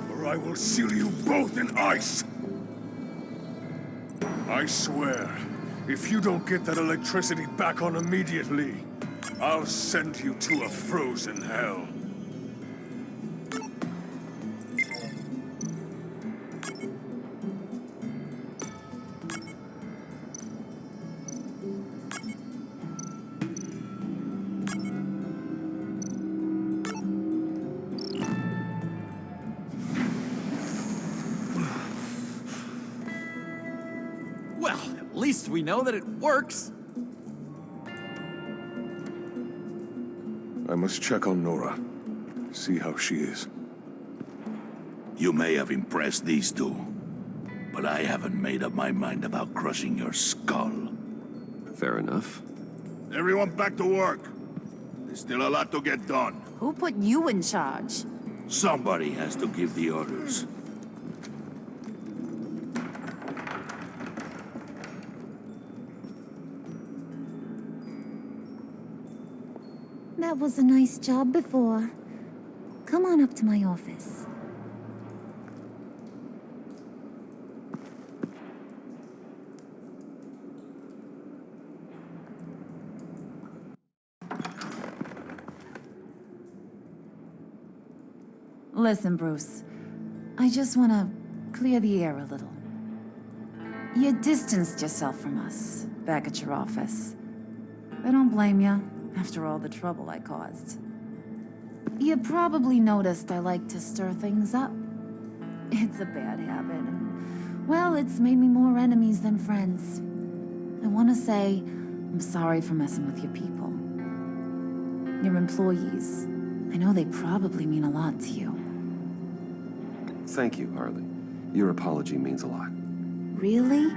or I will seal you both in ice! I swear, if you don't get that electricity back on immediately, I'll send you to a frozen hell. Well, at least we know that it works. I must check on Nora. See how she is. You may have impressed these two, but I haven't made up my mind about crushing your skull. Fair enough. Everyone back to work. There's still a lot to get done. Who put you in charge? Somebody has to give the orders. That was a nice job before. Come on up to my office. Listen, Bruce. I just want to clear the air a little. You distanced yourself from us back at your office. I don't blame you, after all the trouble I caused. You probably noticed I like to stir things up. It's a bad habit, and, well, it's made me more enemies than friends. I want to say I'm sorry for messing with your people. Your employees. I know they probably mean a lot to you. Thank you, Harley. Your apology means a lot. Really?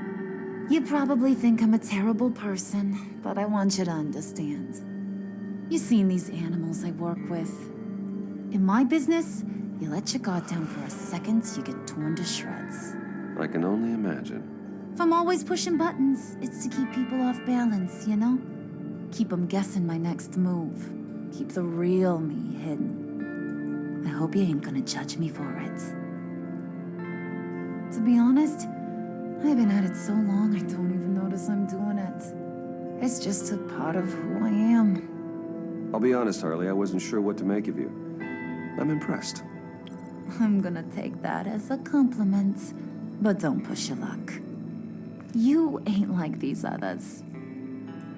You probably think I'm a terrible person, but I want you to understand. You've seen these animals I work with. In my business, you let your guard down for a second, you get torn to shreds. I can only imagine. If I'm always pushing buttons, it's to keep people off balance, you know? Keep them guessing my next move. Keep the real me hidden. I hope you ain't gonna judge me for it. To be honest, I've been at it so long I don't even notice I'm doing it. It's just a part of who I am. I'll be honest, Harley, I wasn't sure what to make of you. I'm impressed. I'm gonna take that as a compliment, but don't push your luck. You ain't like these others.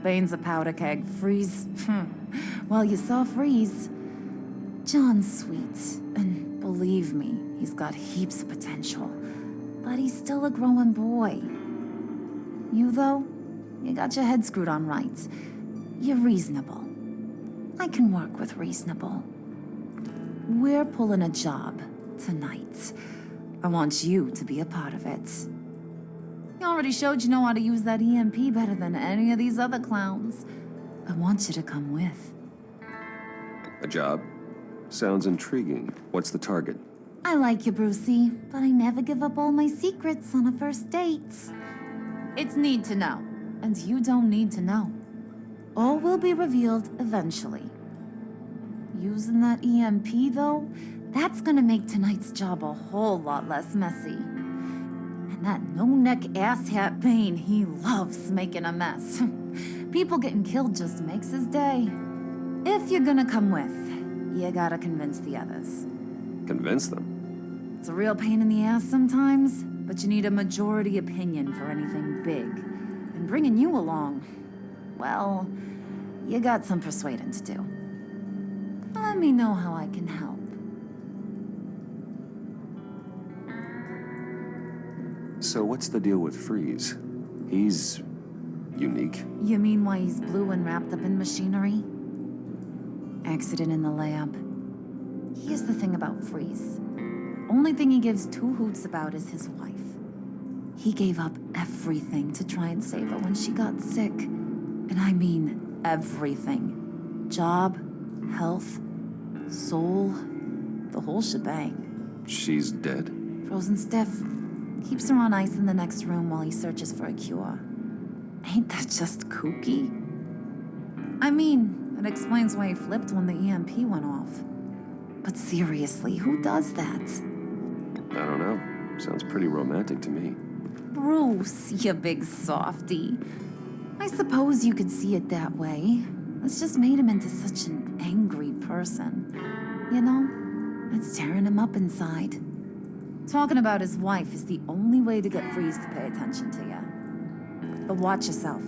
Bane's a powder keg, Freeze. Well, you saw Freeze. John's sweet, and believe me, he's got heaps of potential. But he's still a growing boy. You, though, you got your head screwed on right. You're reasonable. I can work with reasonable. We're pulling a job tonight. I want you to be a part of it. You already showed you know how to use that EMP better than any of these other clowns. I want you to come with. A job? Sounds intriguing. What's the target? I like you, Brucey, but I never give up all my secrets on a first date. It's need to know, and you don't need to know. All will be revealed eventually. Using that EMP, though, that's gonna make tonight's job a whole lot less messy. And that no-neck asshat Bane, he loves making a mess. People getting killed just makes his day. If you're gonna come with, you gotta convince the others. Convince them? It's a real pain in the ass sometimes, but you need a majority opinion for anything big. And bringing you along, well, you got some persuading to do. Let me know how I can help. So what's the deal with Freeze? He's unique. You mean why he's blue and wrapped up in machinery? Accident in the lab. Here's the thing about Freeze. Only thing he gives two hoots about is his wife. He gave up everything to try and save her when she got sick. And I mean everything. Job, health, soul, the whole shebang. She's dead? Frozen stiff. Keeps her on ice in the next room while he searches for a cure. Ain't that just kooky? I mean, it explains why he flipped when the EMP went off. But seriously, who does that? I don't know. Sounds pretty romantic to me. Bruce, you big softy. I suppose you could see it that way. It's just made him into such an angry person. You know, it's tearing him up inside. Talking about his wife is the only way to get Freeze to pay attention to you. But watch yourself.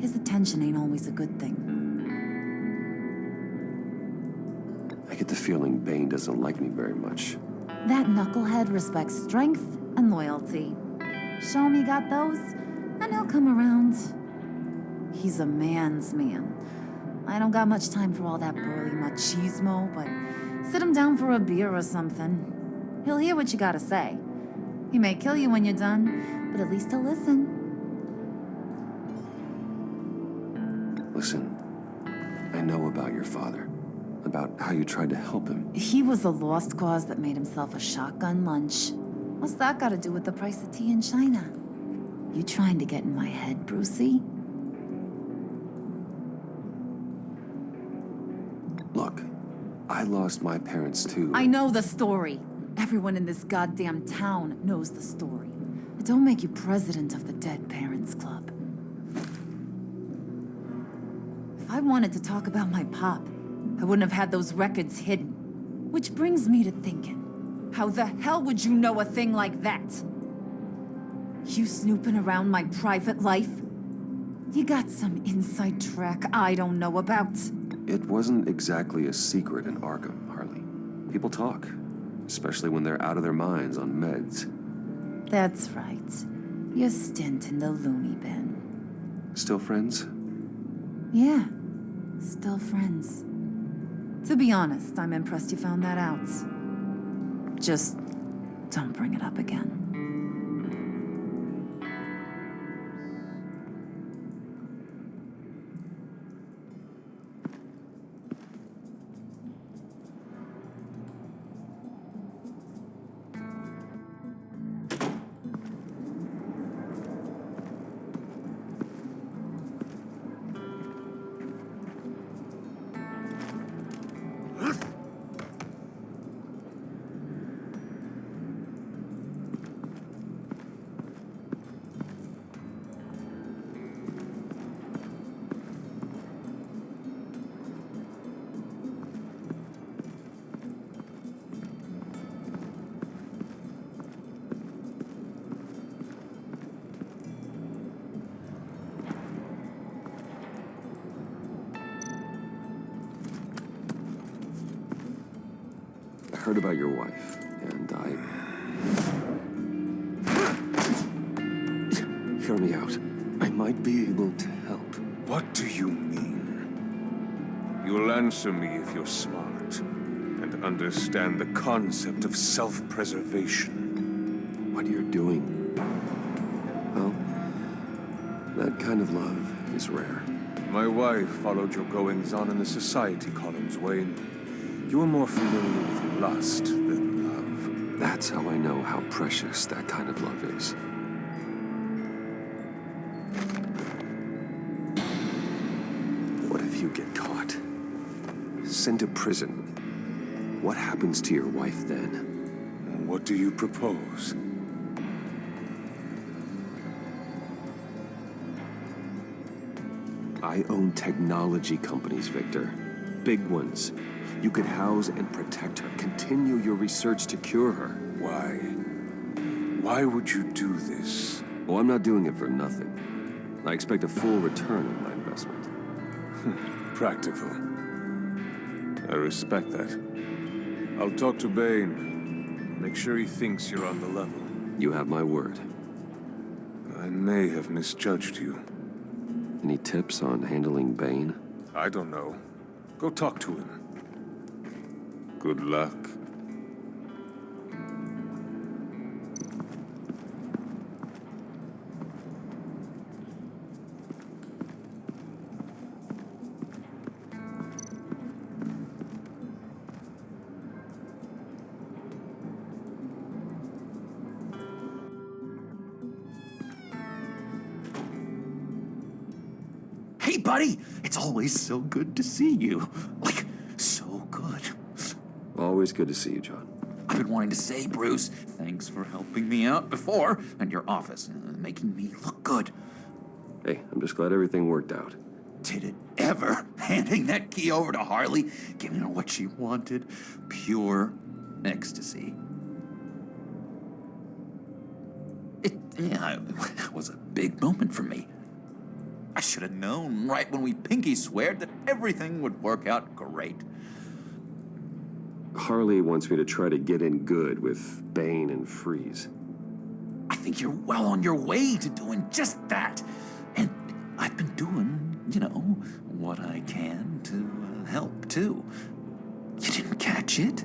His attention ain't always a good thing. I get the feeling Bane doesn't like me very much. That knucklehead respects strength and loyalty. Show him he got those, and he'll come around. He's a man's man. I don't got much time for all that burly machismo, but sit him down for a beer or something. He'll hear what you gotta say. He may kill you when you're done, but at least he'll listen. Listen, I know about your father. About how you tried to help him. He was a lost cause that made himself a shotgun lunch. What's that got to do with the price of tea in China? You trying to get in my head, Brucey? Look, I lost my parents too. I know the story. Everyone in this goddamn town knows the story. It don't make you president of the Dead Parents Club. If I wanted to talk about my pop, I wouldn't have had those records hidden. Which brings me to thinking, how the hell would you know a thing like that? You snooping around my private life? You got some inside track I don't know about. It wasn't exactly a secret in Arkham, Harley. People talk, especially when they're out of their minds on meds. That's right. Your stint in the loony bin. Still friends? Yeah, still friends. To be honest, I'm impressed you found that out. Just don't bring it up again. I heard about your wife, and Hear me out. I might be able to help. What do you mean? You'll answer me if you're smart and understand the concept of self-preservation. What you're doing. Well, that kind of love is rare. My wife followed your goings-on in the society columns, Wayne. You were more familiar with lust than love. That's how I know how precious that kind of love is. What if you get caught? Sent to prison. What happens to your wife then? What do you propose? I own technology companies, Victor. Big ones. You could house and protect her. Continue your research to cure her. Why? Why would you do this? Well, I'm not doing it for nothing. I expect a full return on my investment. Practical. I respect that. I'll talk to Bane. Make sure he thinks you're on the level. You have my word. I may have misjudged you. Any tips on handling Bane? I don't know. Go talk to him. Good luck. buddy? It's always so good to see you. Like, so good. Always good to see you, John. I've been wanting to say, Bruce, thanks for helping me out before at your office, making me look good. Hey, I'm just glad everything worked out. Did it ever? Handing that key over to Harley, giving her what she wanted. Pure ecstasy. It was a big moment for me. I should have known right when we pinky sweared that everything would work out great. Harley wants me to try to get in good with Bane and Freeze. I think you're well on your way to doing just that. And I've been doing, what I can to help, too. You didn't catch it?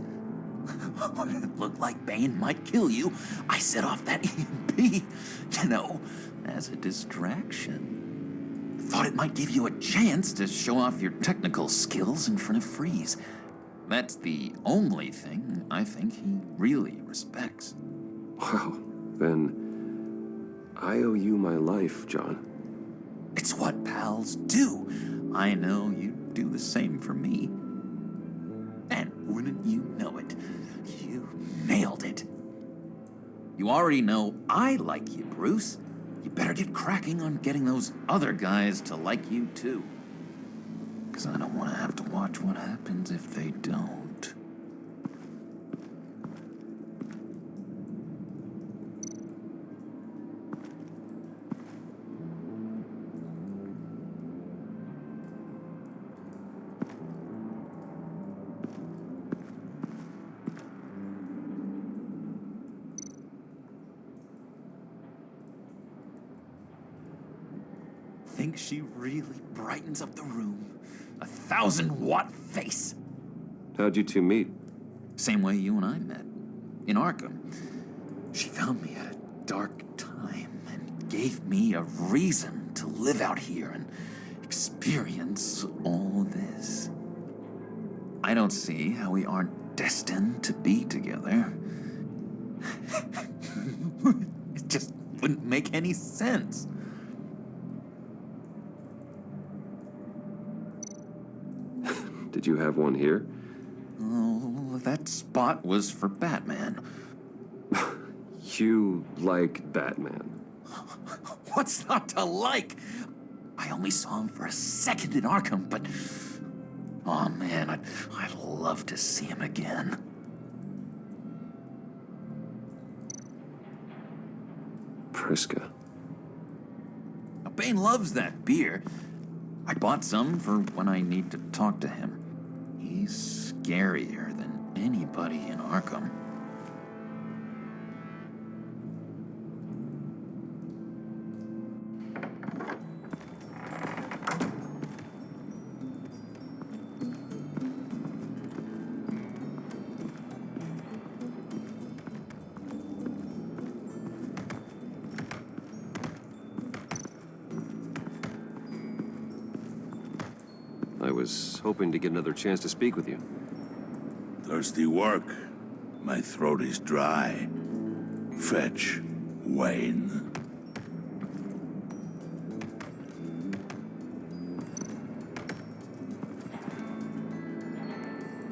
When it looked like Bane might kill you, I set off that EMP, as a distraction. Thought it might give you a chance to show off your technical skills in front of Freeze. That's the only thing I think he really respects. Wow, then I owe you my life, John. It's what pals do. I know you do the same for me. And wouldn't you know it, you nailed it. You already know I like you, Bruce. You better get cracking on getting those other guys to like you, too. Because I don't want to have to watch what happens if they don't. Think she really brightens up the room. 1,000-watt face. How'd you two meet? Same way you and I met. In Arkham. She found me at a dark time and gave me a reason to live out here and experience all this. I don't see how we aren't destined to be together. It just wouldn't make any sense. Did you have one here? Oh, that spot was for Batman. You like Batman? What's not to like? I only saw him for a second in Arkham, but... Oh man, I'd love to see him again. Priska. Now, Bane loves that beer. I bought some for when I need to talk to him. He's scarier than anybody in Arkham. I was hoping to get another chance to speak with you. Thirsty work. My throat is dry. Fetch Wayne.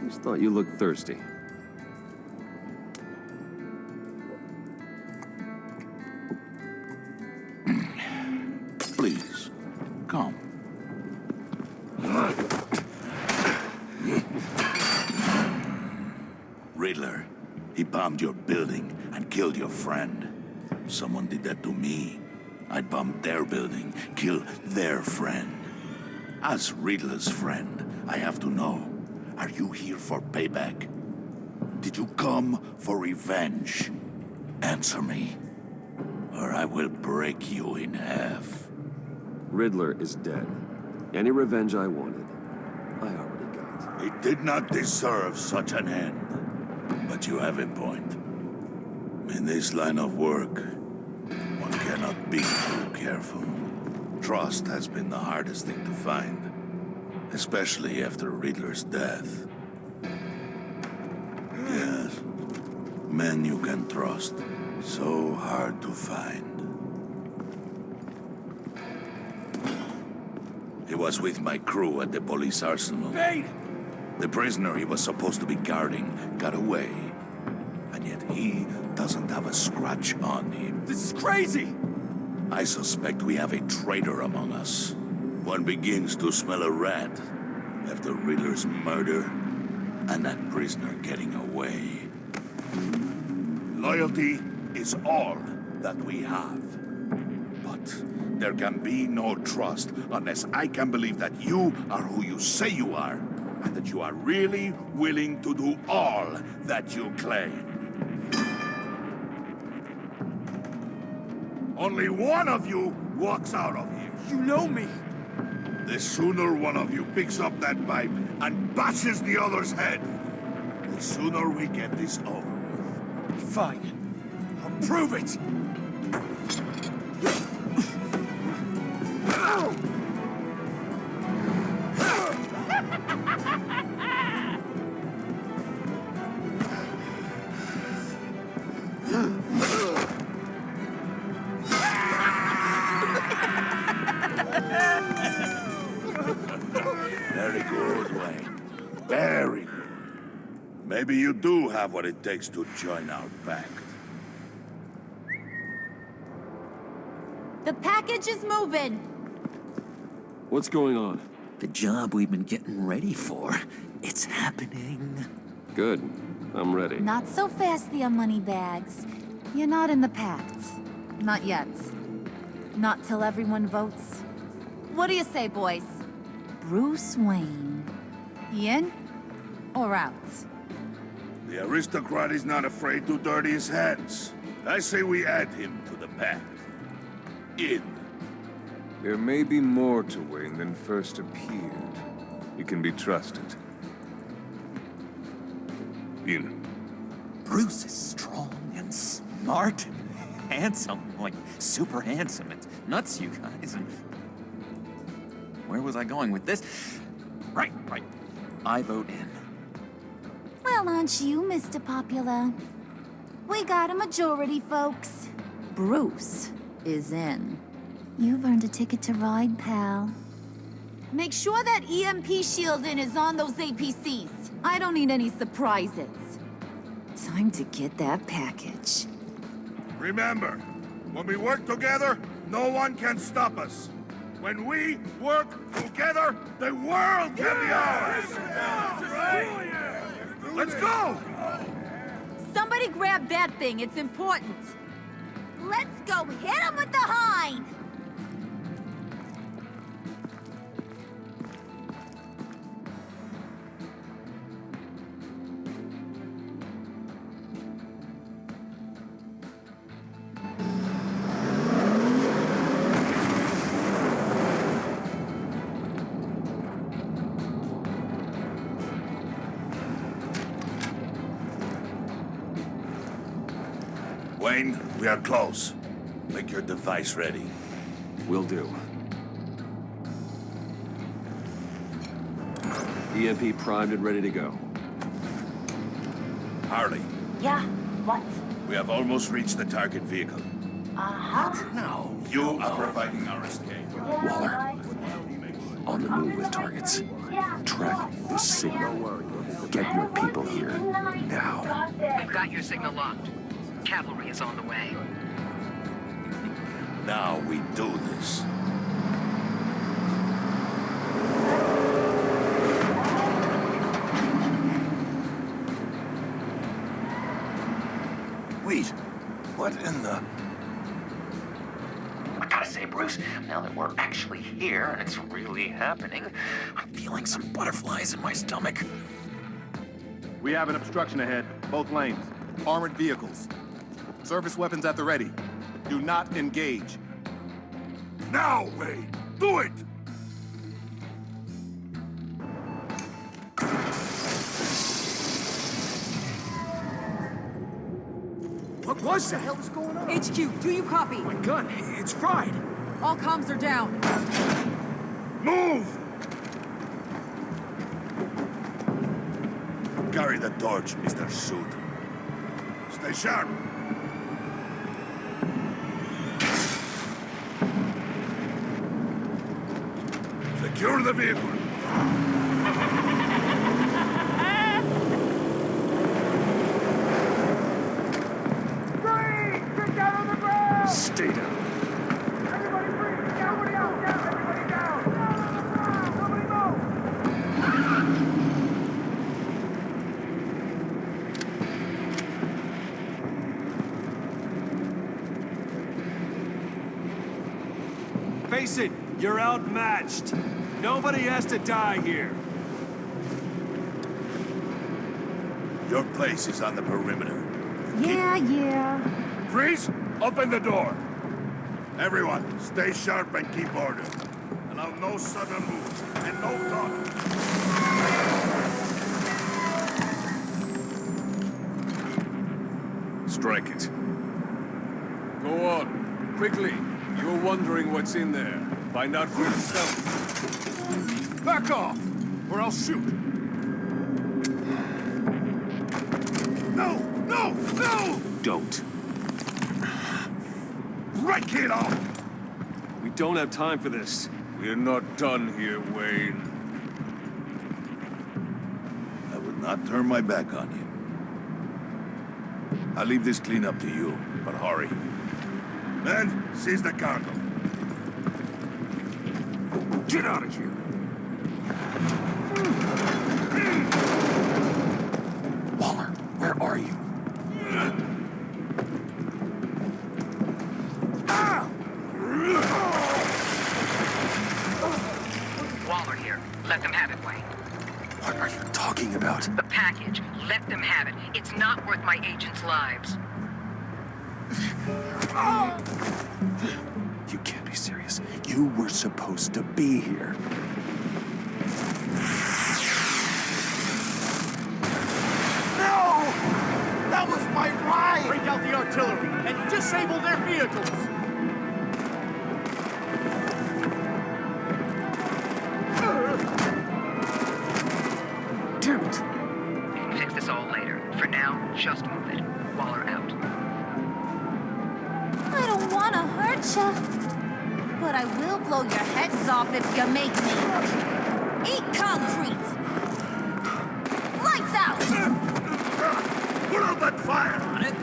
Just thought you looked thirsty. Please, come. Riddler, he bombed your building and killed your friend. Someone did that to me. I'd bomb their building, kill their friend. As Riddler's friend, I have to know, are you here for payback? Did you come for revenge? Answer me, or I will break you in half. Riddler is dead. Any revenge I wanted, I already got. He did not deserve such an end. But you have a point. In this line of work, one cannot be too careful. Trust has been the hardest thing to find, especially after Riddler's death. Yes, men you can trust, so hard to find. He was with my crew at the police arsenal. Bane! The prisoner he was supposed to be guarding got away. And yet he doesn't have a scratch on him. This is crazy! I suspect we have a traitor among us. One begins to smell a rat after Riddler's murder and that prisoner getting away. Loyalty is all that we have. But there can be no trust unless I can believe that you are who you say you are, and that you are really willing to do all that you claim. Only one of you walks out of here. You know me! The sooner one of you picks up that pipe and bashes the other's head, the sooner we get this over with. Fine. I'll prove it! Very good, Wayne. Very good. Maybe you do have what it takes to join our pact. The package is moving. What's going on? The job we've been getting ready for. It's happening. Good. I'm ready. Not so fast, the Moneybags. You're not in the Pact. Not yet. Not till everyone votes. What do you say, boys? Bruce Wayne. In or out? The aristocrat is not afraid to dirty his hands. I say we add him to the pact. In. There may be more to Wayne than first appeared. He can be trusted. In. Bruce is strong and smart and handsome. Like, super handsome. It's nuts, you guys. And where was I going with this? Right. I vote in. Well, aren't you, Mr. Popular? We got a majority, folks. Bruce is in. You've earned a ticket to ride, pal. Make sure that EMP shielding is on those APCs. I don't need any surprises. Time to get that package. Remember, when we work together, no one can stop us. When we work together, the world can be ours! Let's go! Somebody grab that thing, it's important. Let's go hit him with the hind! Wayne, we are close. Make your device ready. Will do. EMP primed and ready to go. Harley, Yeah, what? we have almost reached the target vehicle. Uh-huh. Now, you are providing our escape. Waller, on the move with targets. Track this signal. Get your people here, now. We've got your signal locked. Cavalry is on the way. Now we do this. Wait, what in the... I gotta say, Bruce, now that we're actually here and it's really happening, I'm feeling some butterflies in my stomach. We have an obstruction ahead, both lanes. Armored vehicles. Service weapons at the ready. Do not engage. Now, Wayne! Do it! What was that? What the hell is going on? HQ, do you copy? My gun, it's fried. All comms are down. Move! Carry the torch, Mr. Suit. Stay sharp. Secure the vehicle. Get down on the ground! Stay down. Everybody breathe! Everybody out! Down! Everybody down! Down on the ground! Nobody move! Face it, you're outmatched. Nobody has to die here. Your place is on the perimeter. Yeah. Freeze! Open the door! Everyone, stay sharp and keep order. Allow no sudden moves and no talking. Strike it. Go on. Quickly. You were wondering what's in there. Find out for yourself. Back off, or I'll shoot. No! No! No! Don't. Break it off! We don't have time for this. We're not done here, Wayne. I would not turn my back on you. I'll leave this cleanup to you, but hurry. Men, seize the cargo. Get out of here. Waller, where are you? Waller here. Let them have it, Wayne. What are you talking about? The package. Let them have it. It's not worth my agents' lives. You can't be serious. You were supposed to be here. No! That was my ride! Break out the artillery and disable their vehicles! Damn it! We can fix this all later. For now, just move it. Waller out. I don't want to hurt ya, but I will blow your heads off if you make me. Eat concrete! Lights out! Put out that fire! On it.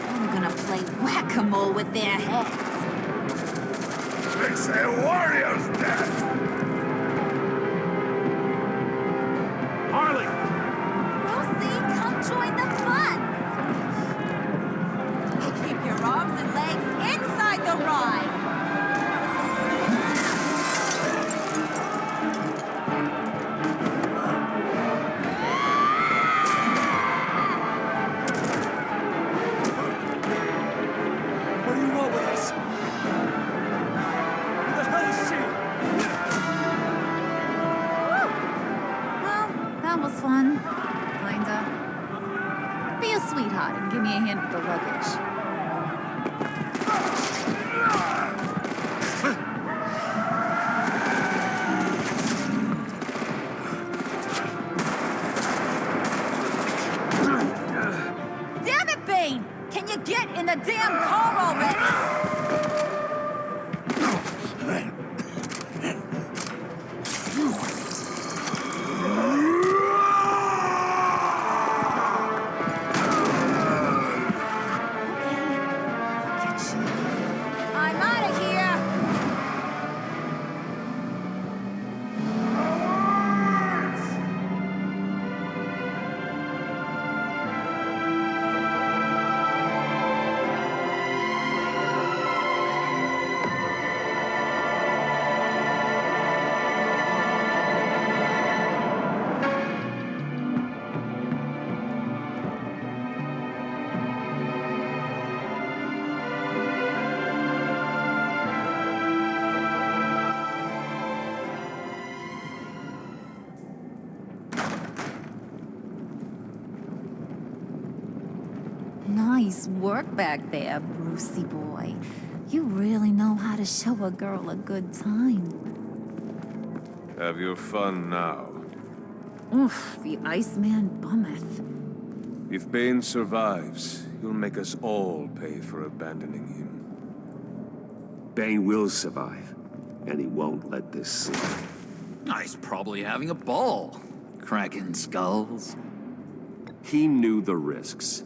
I'm gonna play whack-a-mole with their heads. It's a warrior's death! Harley! Lucy, come join the fun! Keep your arms and legs inside the ride! What do you want with us? Who the hell is she? Well, that was fun. Kinda. Be a sweetheart and give me a hand with the luggage. Damn it, Bane! Can you get in the damn car already? I'm out of here! Nice work back there, Brucey boy. You really know how to show a girl a good time. Have your fun now. Oof, the Iceman bummeth. If Bane survives, he'll make us all pay for abandoning him. Bane will survive, and he won't let this slip. He's probably having a ball, cracking skulls. He knew the risks.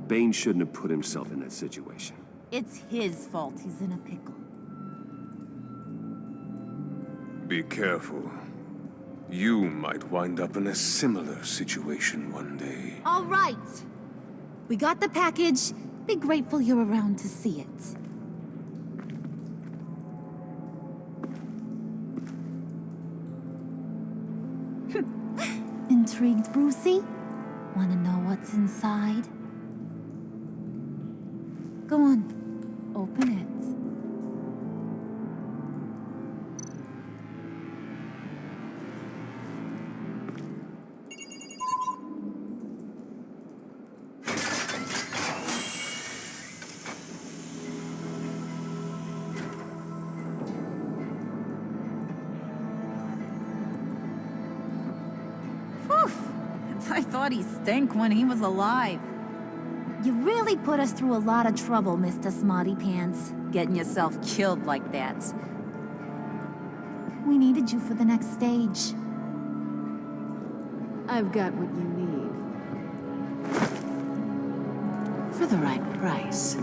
Bane shouldn't have put himself in that situation. It's his fault he's in a pickle. Be careful. You might wind up in a similar situation one day. All right. We got the package. Be grateful you're around to see it. Intrigued, Brucey? Wanna know what's inside? Go on. Open it. I thought he stank when he was alive. You really put us through a lot of trouble, Mr. Smarty Pants. Getting yourself killed like that. We needed you for the next stage. I've got what you need. For the right price.